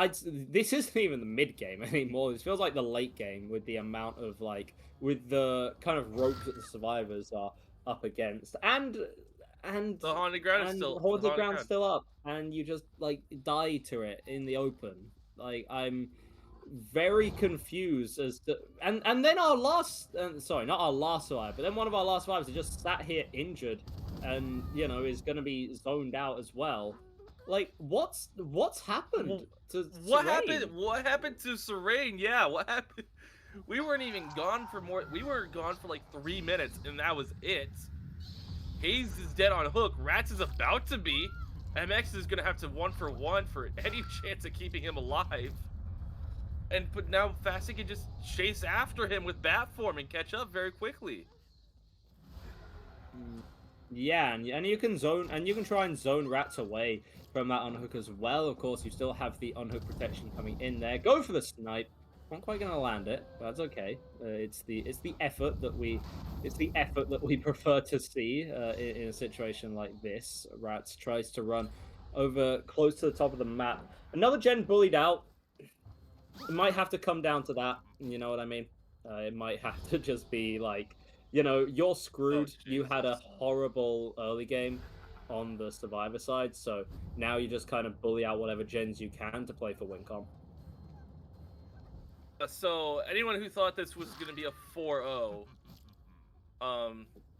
This isn't even the mid game anymore. This feels like the late game with the amount of, like, with the kind of ropes that the survivors are up against, and the haunted ground is still haunted ground's still up, and you just, like, die to it in the open. Like, very confused as to, and then our last, sorry, not our last survivor, but then one of our last survivors is just sat here injured, and is going to be zoned out as well. Like, what's happened to What happened? Serene? What happened to Serene? Yeah, what happened? We weren't even gone for more. We were gone for like 3 minutes, and that was it. Hayes is dead on hook. Rats is about to be. MX is gonna have to 1-for-1 for any chance of keeping him alive. But now Fasty can just chase after him with bat form and catch up very quickly. Yeah, and you can try and zone Rats away from that unhook as well. Of course, you still have the unhook protection coming in there. Go for the snipe. Not quite gonna land it, but that's okay. It's the effort that we prefer to see in a situation like this. Rats tries to run over close to the top of the map. Another gen bullied out. It might have to come down to that. You know what I mean? It might have to just be like, you're screwed. You had a horrible early game on the survivor side, so now you just kind of bully out whatever gens you can to play for Wincom. So anyone who thought this was going to be a 4-0,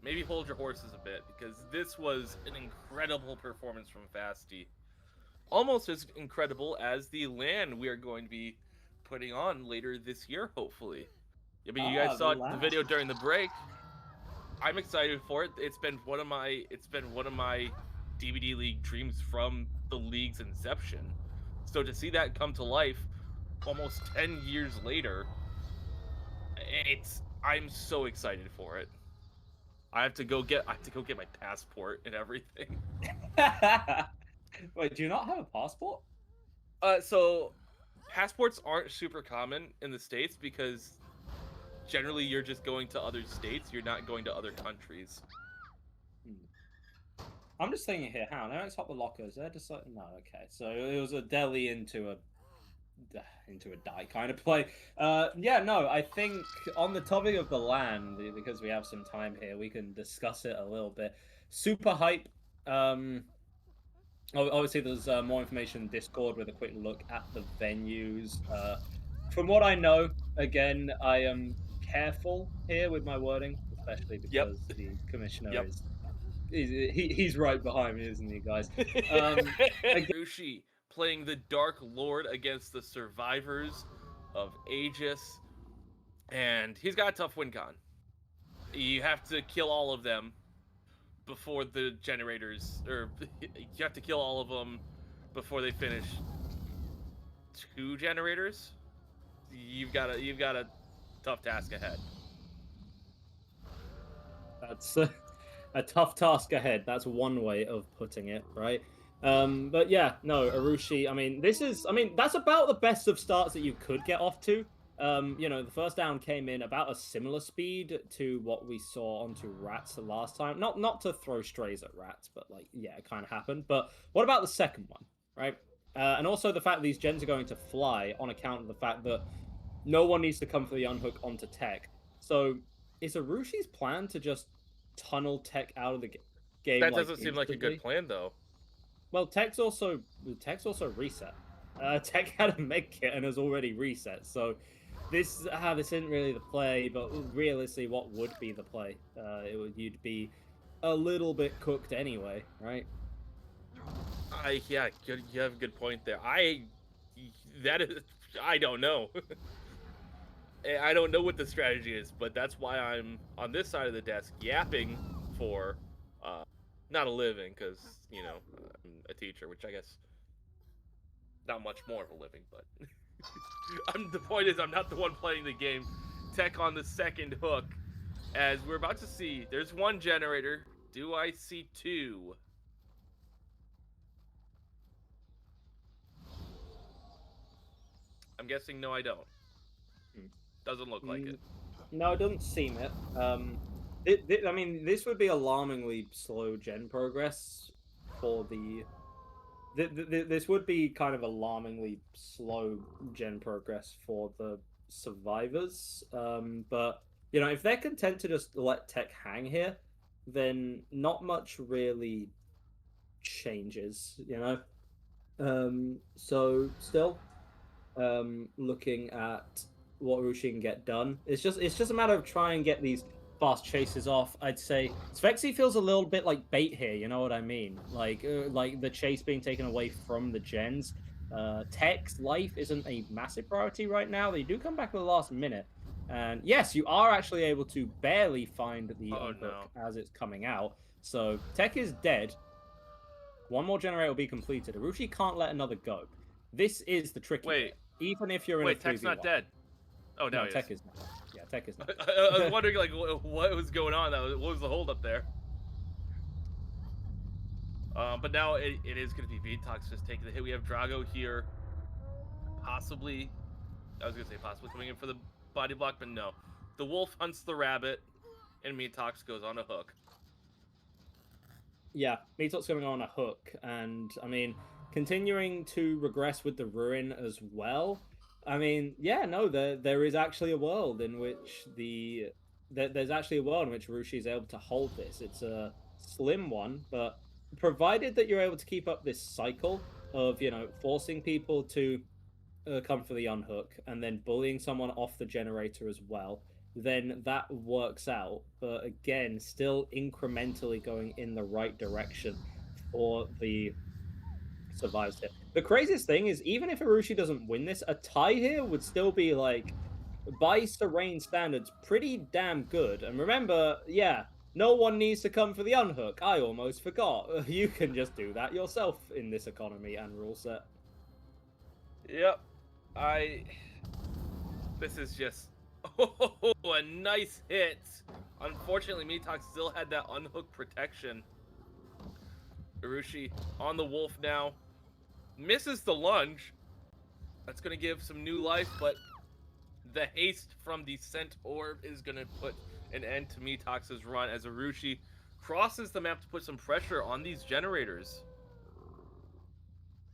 maybe hold your horses a bit, because this was an incredible performance from Fasty. Almost as incredible as the LAN we are going to be putting on later this year, hopefully. I mean, you guys saw the video during the break. I'm excited for it. It's been one of my DBDLeague dreams from the league's inception. So to see that come to life almost 10 years later, I'm so excited for it. I have to go get my passport and everything. Wait, do you not have a passport? So passports aren't super common in the States because generally you're just going to other states, you're not going to other countries. I'm just thinking here, how? Now let's hop the lockers. They're just like, no, okay. So it was a deli into a die kind of play. Yeah, no, I think on the topic of the LAN, because we have some time here, we can discuss it a little bit. Super hype. Obviously, there's more information in Discord with a quick look at the venues. From what I know, again, I am careful here with my wording, especially because the commissioner is he's right behind me, isn't he, guys? Rushi playing the Dark Lord against the survivors of Aegis, and he's got a tough win con. You have to kill all of them before the generators, or you have to kill all of them before they finish 2 generators. You've got a tough task ahead. That's a tough task ahead. That's one way of putting it, right? But yeah, no, Arushi, that's about the best of starts that you could get off to. The first down came in about a similar speed to what we saw onto Rats the last time. Not to throw strays at Rats, but it kind of happened. But what about the second one, right? And also the fact that these gens are going to fly on account of the fact that no one needs to come for the unhook onto Tech. So is Arushi's plan to just tunnel Tech out of the game? That doesn't seem like a good plan, though. Well, Tech's also reset. Tech had a med kit and has already reset. So this isn't really the play, but realistically, what would be the play? You'd be a little bit cooked anyway, right? You have a good point there. I don't know. I don't know what the strategy is, but that's why I'm on this side of the desk yapping for not a living, because I'm a teacher, which I guess not much more of a living, but the point is I'm not the one playing the game. Tech on the second hook, as we're about to see. There's 1 generator. Do I see 2? I'm guessing no, I don't. Doesn't look like it. No, it doesn't seem it. This would be alarmingly slow gen progress for the. This would be kind of alarmingly slow gen progress for the survivors. But if they're content to just let Tech hang here, then not much really changes. So still, looking at what Arushi can get done. It's just a matter of trying and get these fast chases off. I'd say Svexy feels a little bit like bait here. You know what I mean? Like the chase being taken away from the gens. Tech's life isn't a massive priority right now. They do come back at the last minute. And yes, you are actually able to barely find the Oh unhook no. as it's coming out. So Tech is dead. One more generator will be completed. Arushi can't let another go. This is the tricky Wait, bit. Even if you're in a wait, Tech's not 3v1. dead. Oh, now No, he is. Tech is not. Yeah, Tech is not I was dead. wondering like what was going on. What was the hold up there? But now it is going to be Vitox just taking the hit. We have Drago here, possibly. I was going to say possibly coming in for the body block, but no. The wolf hunts the rabbit, and Vitox goes on a hook. Yeah, Meatop's going on a hook, and I mean, continuing to regress with the ruin as well. I mean, yeah, no, there is actually a world in which there's actually a world in which Rushi is able to hold this. It's a slim one, but provided that you're able to keep up this cycle of forcing people to come for the unhook and then bullying someone off the generator as well, then that works out. But again, still incrementally going in the right direction for the survives here. The craziest thing is, even if Arushi doesn't win this, a tie here would still be like, by Serene standards, pretty damn good. And remember, yeah, no one needs to come for the unhook. I almost forgot. You can just do that yourself in this economy and rule set. Yep. This is just a nice hit. Unfortunately, Mitox still had that unhook protection. Arushi on the wolf now. Misses the lunge. That's going to give some new life, but the haste from the scent orb is going to put an end to Mitox's run as Arushi crosses the map to put some pressure on these generators.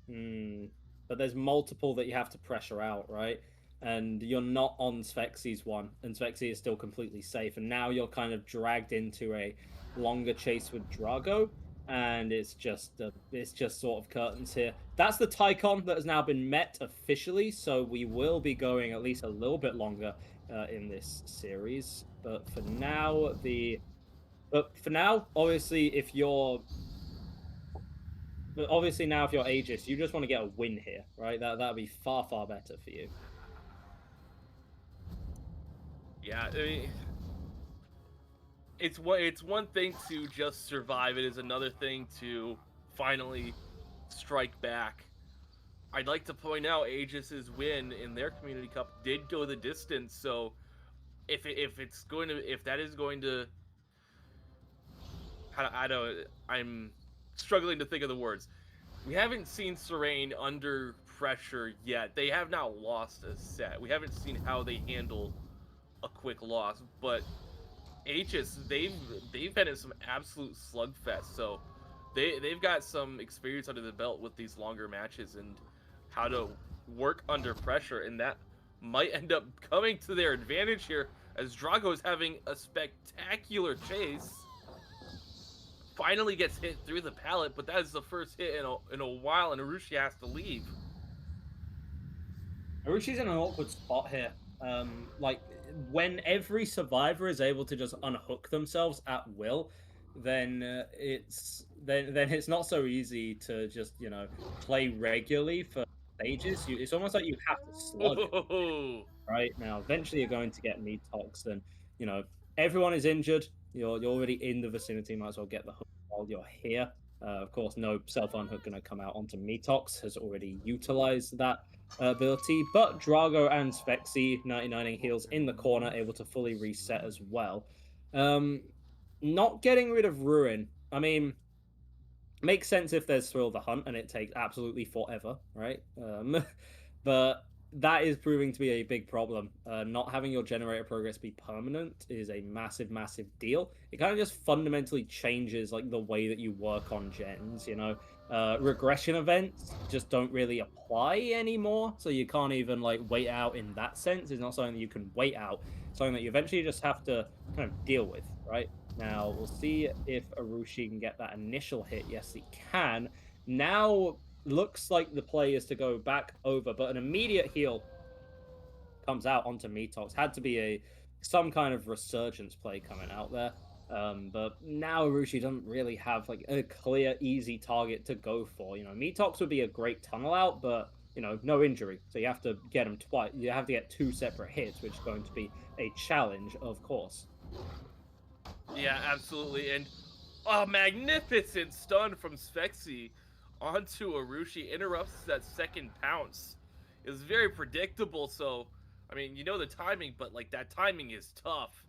But there's multiple that you have to pressure out, right? And you're not on Svexy's one, and Svexy is still completely safe. And now you're kind of dragged into a longer chase with Drago, and it's just sort of curtains here. That's the Tycon that has now been met officially, so we will be going at least a little bit longer in this series. But for now, obviously, if you're now, if you're Aegis, you just want to get a win here, right? That'd be far, far better for you. Yeah, I mean, it's one thing to just survive. It is another thing to finally strike back. I'd like to point out Aegis's win in their Community Cup did go the distance. So if that is going to, I'm struggling to think of the words. We haven't seen Serene under pressure yet. They have not lost a set. We haven't seen how they handle a quick loss, but Aegis, they've been in some absolute slugfest. So they've got some experience under the belt with these longer matches and how to work under pressure, and that might end up coming to their advantage here as Drago is having a spectacular chase. Finally gets hit through the pallet, but that is the first hit in a while, and Arushi has to leave. Arushi's in an awkward spot here. Like, when every survivor is able to just unhook themselves at will, then it's not so easy to just play regularly for stages. It's almost like you have to slug it, right? Now, eventually you're going to get Metox, and everyone is injured. You're already in the vicinity. Might as well get the hook while you're here. Of course, no self unhook going to come out onto Metox. Has already utilized that ability, but Drago and Svexy 99ing heals in the corner, able to fully reset as well. Not getting rid of Ruin. I mean, makes sense if there's Thrill the Hunt and it takes absolutely forever, right? But that is proving to be a big problem. Not having your generator progress be permanent is a massive, massive deal. It kind of just fundamentally changes like the way that you work on gens. Regression events just don't really apply anymore, so you can't even like wait out in that sense. It's not something that you can wait out. It's something that you eventually just have to kind of deal with, right? Now we'll see if Arushi can get that initial hit. Yes, he can. Now looks like the play is to go back over, but an immediate heal comes out onto Metox. Had to be some kind of resurgence play coming out there. But now Urushi doesn't really have like a clear, easy target to go for. Metox would be a great tunnel out, but no injury. So you have to get him twice. You have to get 2 separate hits, which is going to be a challenge, of course. Yeah, absolutely. And a magnificent stun from Svexy onto Urushi interrupts that second pounce. It was very predictable, so I mean, the timing, but like that timing is tough.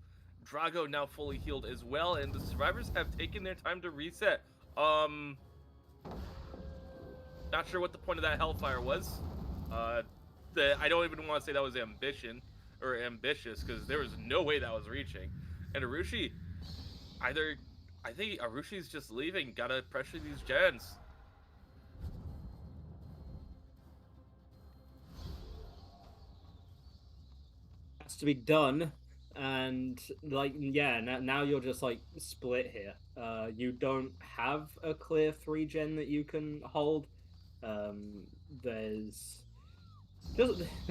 Drago now fully healed as well, and the survivors have taken their time to reset. Not sure what the point of that Hellfire was. I don't even want to say that was ambition or ambitious, because there was no way that was reaching. And Urushi, I think Arushi's just leaving. Gotta pressure these gens. Has to be done. And like, yeah, now you're just like split here. You don't have a clear 3-gen that you can hold. There's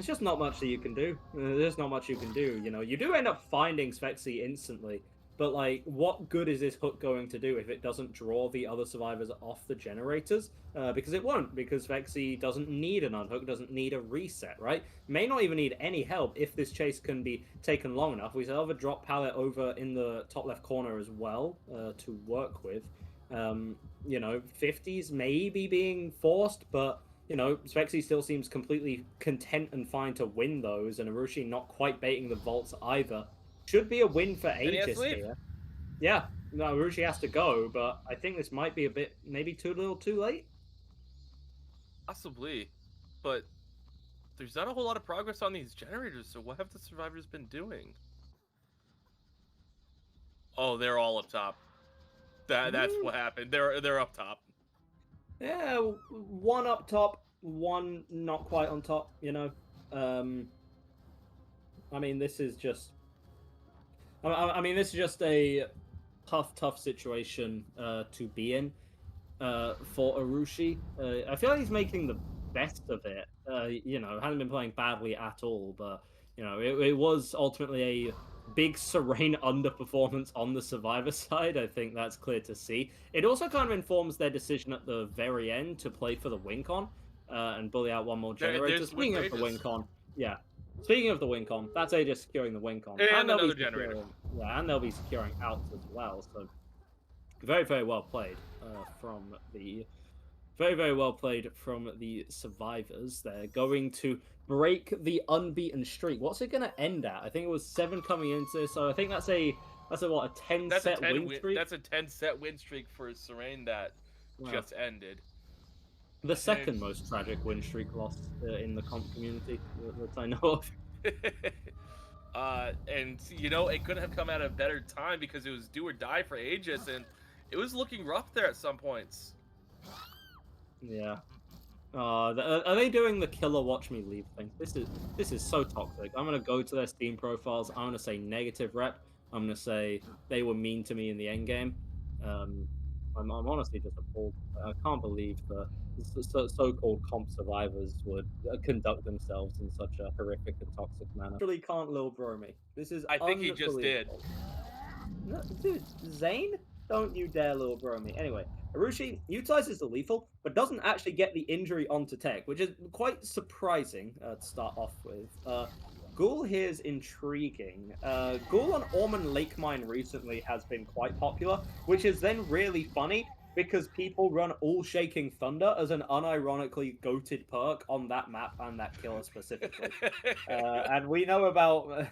just not much that you can do. There's not much you can do. You do end up finding Svexy instantly, but like, what good is this hook going to do if it doesn't draw the other survivors off the generators? Because it won't, because Svexy doesn't need an unhook, doesn't need a reset, right? May not even need any help if this chase can be taken long enough. We still have a drop pallet over in the top left corner as well to work with. 50s maybe being forced, but Svexy still seems completely content and fine to win those, and Urushi not quite baiting the vaults either. Should be a win for Aegis here. Yeah, no, Urushi has to go, but I think this might be a bit, maybe too little too late. Possibly, but there's not a whole lot of progress on these generators, so what have the survivors been doing? Oh, they're all up top. That's what happened. They're up top. Yeah, one up top, one not quite on top, I mean, this is just a tough situation to be in for Urushi. I feel like he's making the best of it. Hasn't been playing badly at all, but it was ultimately a big Serene underperformance on the Survivor side. I think that's clear to see. It also kind of informs their decision at the very end to play for the win con and bully out one more generator. Speaking of the win con, yeah. Speaking of the win con, that's Aegis securing the win con. And another generator. Yeah, and they'll be securing outs as well. So very, very well played from the survivors. They're going to break the unbeaten streak. What's it going to end at? I think it was 7 coming into this, so I think that's a 10 set win streak. That's a 10 set win streak for Serene that just ended. The second most tragic win streak loss in the comp community that I know of. And it couldn't have come at a better time, because it was do or die for Aegis, and it was looking rough there at some points. Yeah. Are they doing the killer watch me leave thing? This is so toxic. I'm gonna go to their Steam profiles. I'm gonna say negative rep. I'm gonna say they were mean to me in the endgame. I'm honestly just appalled. I can't believe the so-called comp survivors would conduct themselves in such a horrific and toxic manner. Really can't Lil Bro me. This is I think he just did. No, dude, Zane? Don't you dare Lil Bro me. Anyway, Urushi utilizes the lethal, but doesn't actually get the injury onto tech, which is quite surprising to start off with. Ghoul here is intriguing. Ghoul on Ormond Lake Mine recently has been quite popular, which is then really funny because people run All Shaking Thunder as an unironically goated perk on that map and that killer specifically. And we know about...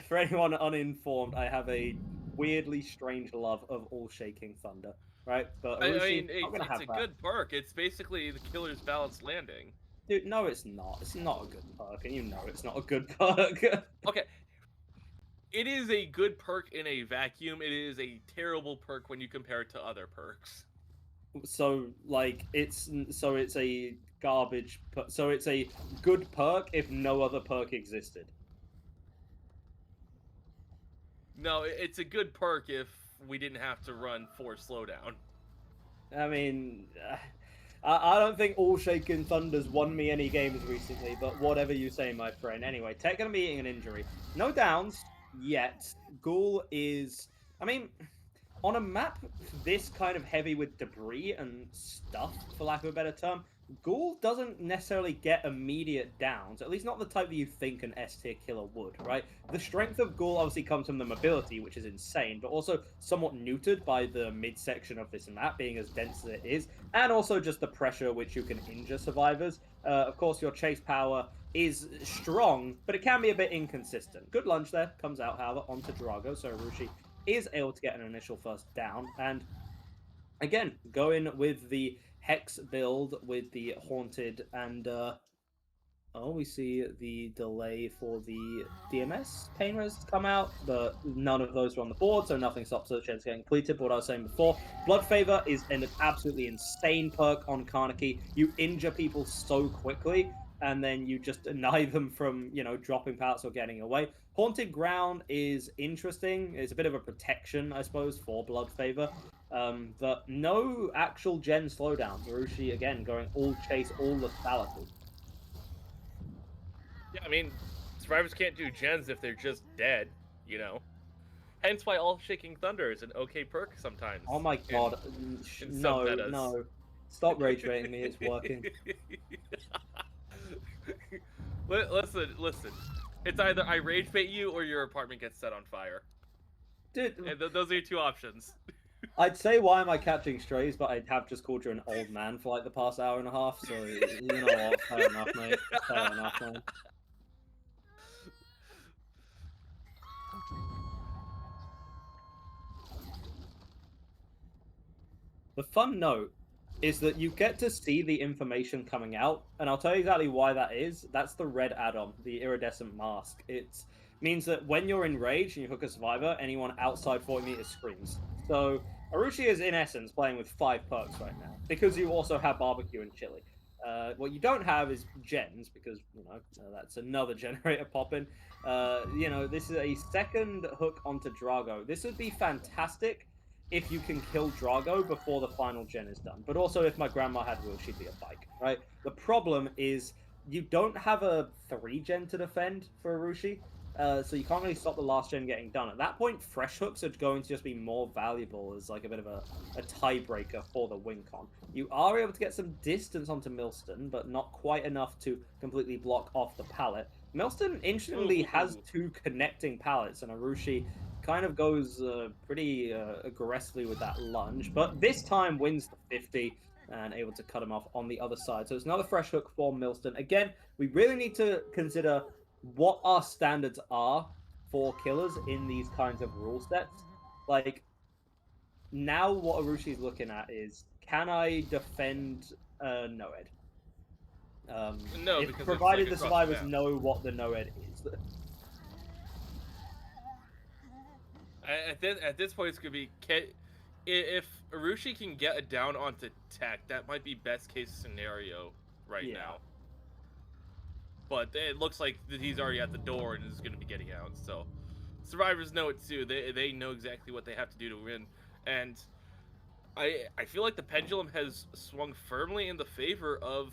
for anyone uninformed, I have a weirdly strange love of All Shaking Thunder, right? But I mean, it's a good perk. It's basically the killer's balanced landing. Dude, no, it's not. It's not a good perk, and you know it's not a good perk. Okay. It is a good perk in a vacuum. It is a terrible perk when you compare it to other perks. So, like, it's a garbage. So it's a good perk if no other perk existed. No, it's a good perk if we didn't have to run 4 slowdown. I mean, I don't think All Shaken Thunder's won me any games recently, but whatever you say, my friend. Anyway, Tech gonna be eating an injury. No downs yet. Ghoul is. I mean, on a map this kind of heavy with debris and stuff, for lack of a better term, Ghoul doesn't necessarily get immediate downs, at least not the type that you think an S tier killer would, right? The strength of Ghoul obviously comes from the mobility, which is insane, but also somewhat neutered by the midsection of this map being as dense as it is, and also just the pressure which you can injure survivors. Of course, your chase power is strong, but it can be a bit inconsistent. Good lunge there, comes out, however, onto Drago, so Arushi is able to get an initial first down, and again, going with the Hex build with the Haunted, and oh, we see the delay for the DMS pain res to come out, but none of those are on the board, so nothing stops the chance getting completed. But what I was saying before, Blood Favor is an absolutely insane perk on Karnaki. You injure people so quickly, and then you just deny them from, you know, dropping pallets or getting away. Haunted Ground is interesting. It's a bit of a protection, I suppose, for Blood Favor. But no actual gen slowdowns. Arushi, again, going all chase, all lethality. Yeah, I mean, survivors can't do gens if they're just dead, you know. Hence why All Shaking Thunder is an okay perk sometimes. Oh my god. In No, some metas. no. Stop rage baiting me, it's working. Listen. It's either I rage bait you or your apartment gets set on fire. Dude, And those are your two options. I'd say why am I catching strays, but I have just called you an old man for like the past hour and a half, so you know what? Fair enough, mate. Fair enough, man. The fun note is that you get to see the information coming out, and I'll tell you exactly why that is. That's the red add-on, the iridescent mask. It means that when you're in rage and you hook a survivor, anyone outside 40 meters screams. So Arushi is in essence playing with 5 perks right now, because you also have barbecue and chili. What you don't have is gens, because, you know, that's another generator popping. You know, this is a second hook onto Drago. This would be fantastic if you can kill Drago before the final gen is done. But also, if my grandma had wheels, she'd be a bike, right? The problem is you don't have a 3 gen to defend for Arushi, so you can't really stop the last gen getting done. At that point, fresh hooks are going to just be more valuable as like a bit of a tiebreaker for the win con. You are able to get some distance onto Milston, but not quite enough to completely block off the pallet. Milston, interestingly, has 2 connecting pallets, and Arushi kind of goes pretty aggressively with that lunge, but this time wins the 50 and able to cut him off on the other side. So it's another fresh hook for Milston. Again, we really need to consider what our standards are for killers in these kinds of rule sets. Like, now what Arushi's looking at is, can I defend Noed? No, because provided it's like the survivors know what the Noed is. At this point, it's gonna be if Arushi can get a down onto Tech, that might be best case scenario right now. But it looks like he's already at the door and is gonna be getting out. So survivors know it too. They know exactly what they have to do to win. And I feel like the pendulum has swung firmly in the favor of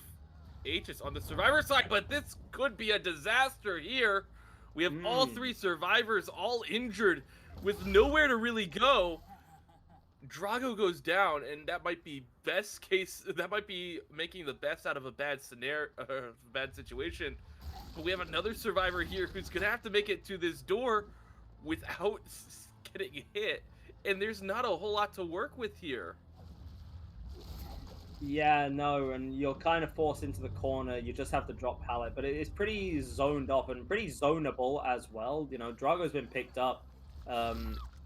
Aegis on the survivor side, but this could be a disaster here. We have all 3 survivors all injured with nowhere to really go. Drago goes down, and that might be best case. That might be making the best out of a bad scenario, bad situation. But we have another survivor here who's gonna have to make it to this door without getting hit, and there's not a whole lot to work with here. Yeah, no, and you're kind of forced into the corner. You just have to drop pallet, but it's pretty zoned off and pretty zonable as well. You know, Drago's been picked up.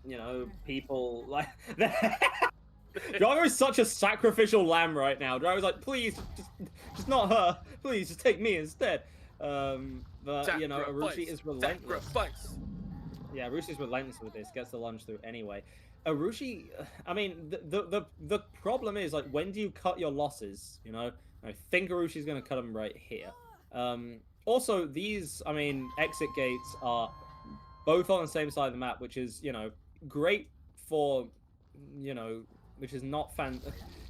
You know, people like Drago is such a sacrificial lamb right now. Drago's like, please, just not her. Please, just take me instead. But you know, Arushi is relentless. Yeah, Arushi's relentless with this. Gets the lunge through anyway. Arushi, I mean, the problem is, like, when do you cut your losses? You know, I think Arushi's going to cut them right here. Also, these, I mean, exit gates are both on the same side of the map, which is, you know, great for, you know, which is not fan.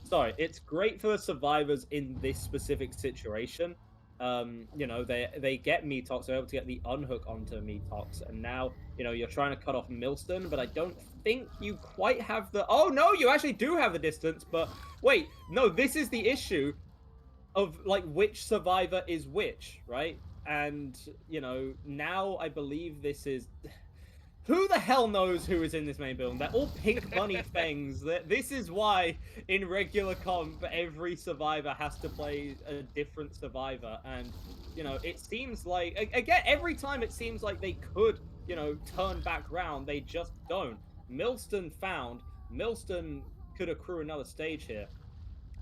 Sorry, it's great for the survivors in this specific situation. You know, they get Metox, they're able to get the unhook onto Metox, and now, you know, you're trying to cut off Milston, but I don't think you quite have the. Oh no, you actually do have the distance, but wait, no, this is the issue of like which survivor is which, right? And you know, now I believe this is. Who the hell knows who is in this main building? They're all pink bunny fangs. This is why in regular comp every survivor has to play a different survivor, and you know it seems like again every time it seems like they could, you know, turn back round. They just don't. Milston found. Milston could accrue another stage here.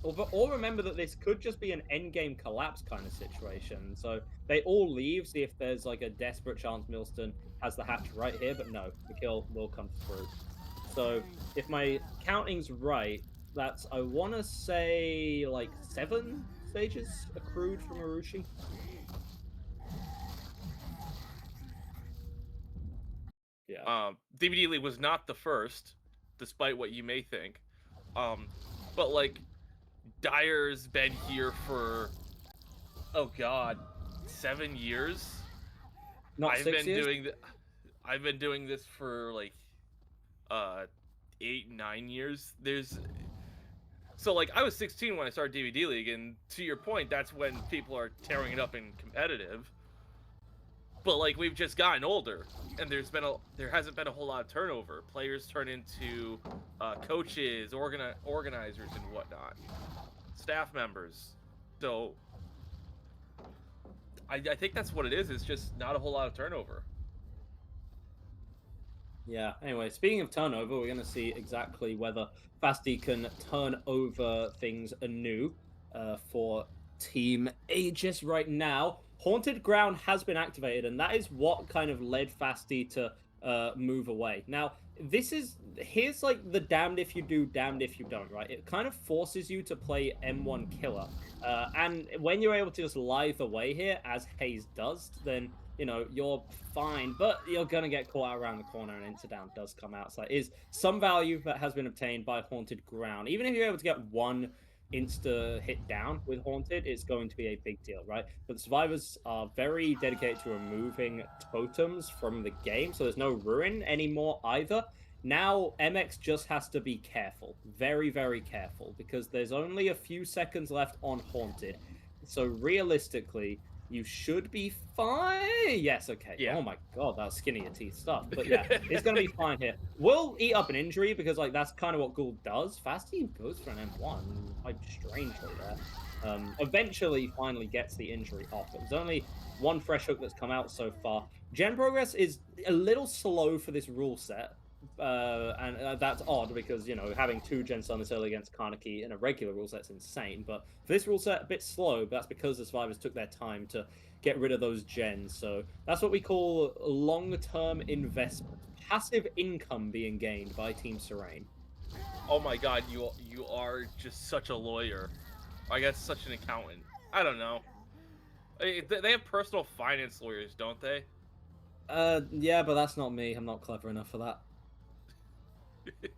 Or remember that this could just be an endgame collapse kind of situation. So they all leave, see if there's like a desperate chance Milston has the hatch right here, but no, the kill will come through. So if my counting's right, that's, I want to say, like 7 stages accrued from Arushi. Yeah. DBDLeague was not the first, despite what you may think. But like, Dyer's been here for, oh god, 7 years. Not 6 years? I've been doing this for like 8-9 years. So like I was 16 when I started DBDLeague, and to your point, that's when people are tearing it up in competitive. But like we've just gotten older, and there hasn't been a whole lot of turnover. Players turn into coaches, organizers, and whatnot, staff members. So I think that's what it is. It's just not a whole lot of turnover. Yeah, anyway, speaking of turnover, we're going to see exactly whether Fasti can turn over things anew for Team Aegis right now. Haunted Ground has been activated, and that is what kind of led Fasti to move away. Now, here's like the damned if you do, damned if you don't, right? It kind of forces you to play M1 Killer. And when you're able to just lithe away here, as Hayes does, then you know, you're fine, but you're going to get caught out around the corner, and Insta-down does come out. So that is some value that has been obtained by Haunted Ground. Even if you're able to get one insta-hit down with Haunted, it's going to be a big deal, right? But the survivors are very dedicated to removing totems from the game, so there's no ruin anymore either. Now, MX just has to be careful. Very, very careful, because there's only a few seconds left on Haunted. So realistically, you should be fine. Yes, okay. Yeah. Oh my god, that's skinny your teeth stuff. But yeah, it's gonna be fine here. We'll eat up an injury because like that's kind of what Gould does. Fasti goes for an M1 quite strangely there. Eventually finally gets the injury off. There's only one fresh hook that's come out so far. Gen progress is a little slow for this rule set. And that's odd because, you know, having 2 Gen Sun this early against Kaneki in a regular rule set's insane. But for this rule set, a bit slow, but that's because the survivors took their time to get rid of those gens. So that's what we call long-term investment. Passive income being gained by Team Serene. Oh my god, you are just such a lawyer. I guess such an accountant. I don't know. They have personal finance lawyers, don't they? Yeah, but that's not me. I'm not clever enough for that.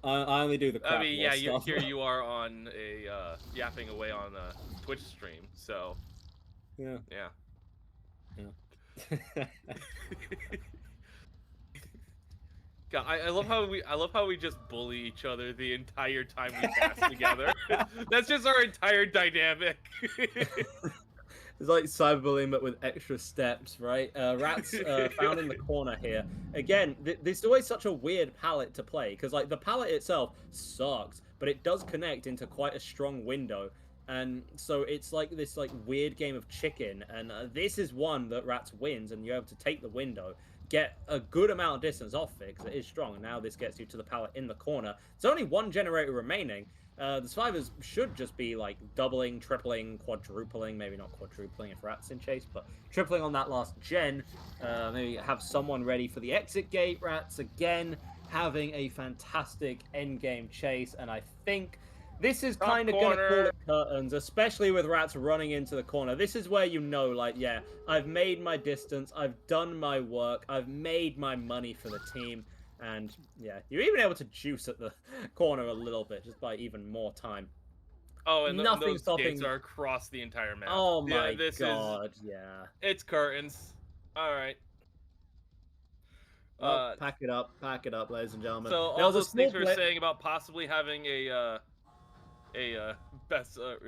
I only do the crap. I mean, yeah, stuff. here you are on a yapping away on a Twitch stream, so yeah. God, I love how we just bully each other the entire time we pass together. That's just our entire dynamic. It's like cyberbullying, but with extra steps, right? Rats found in the corner here. Again, this is always such a weird palette to play, because like the palette itself sucks, but it does connect into quite a strong window. And so it's like this like weird game of chicken, and this is one that Rats wins, and you're able to take the window, get a good amount of distance off it, because it is strong, and now this gets you to the palette in the corner. There's only one generator remaining. The survivors should just be like doubling, tripling, quadrupling, maybe not quadrupling if Rat's in chase, but tripling on that last gen. Maybe have someone ready for the exit gate. Rats again having a fantastic endgame chase, and I think this is kind of going to call it curtains, especially with Rats running into the corner. This is where you know, like, yeah, I've made my distance, I've done my work, I've made my money for the team. And yeah, you're even able to juice at the corner a little bit just by even more time. Oh, and Nothing those stopping. gates are across the entire map. Oh Yeah, my god! Yeah. It's curtains. All right. Well, pack it up, ladies and gentlemen. So There all was a those small things we were blip. saying about possibly having an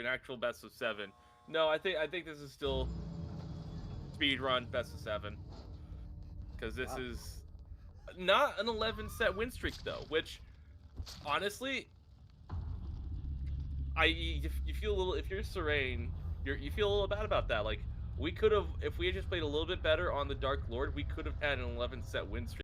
actual best of 7. No, I think this is still speed run best of 7, because this is not an 11 set win streak though, which honestly, you feel a little, if you're Serene, you feel a little bad about that. Like, we could have, if we had just played a little bit better on the Dark Lord, we could have had an 11 set win streak.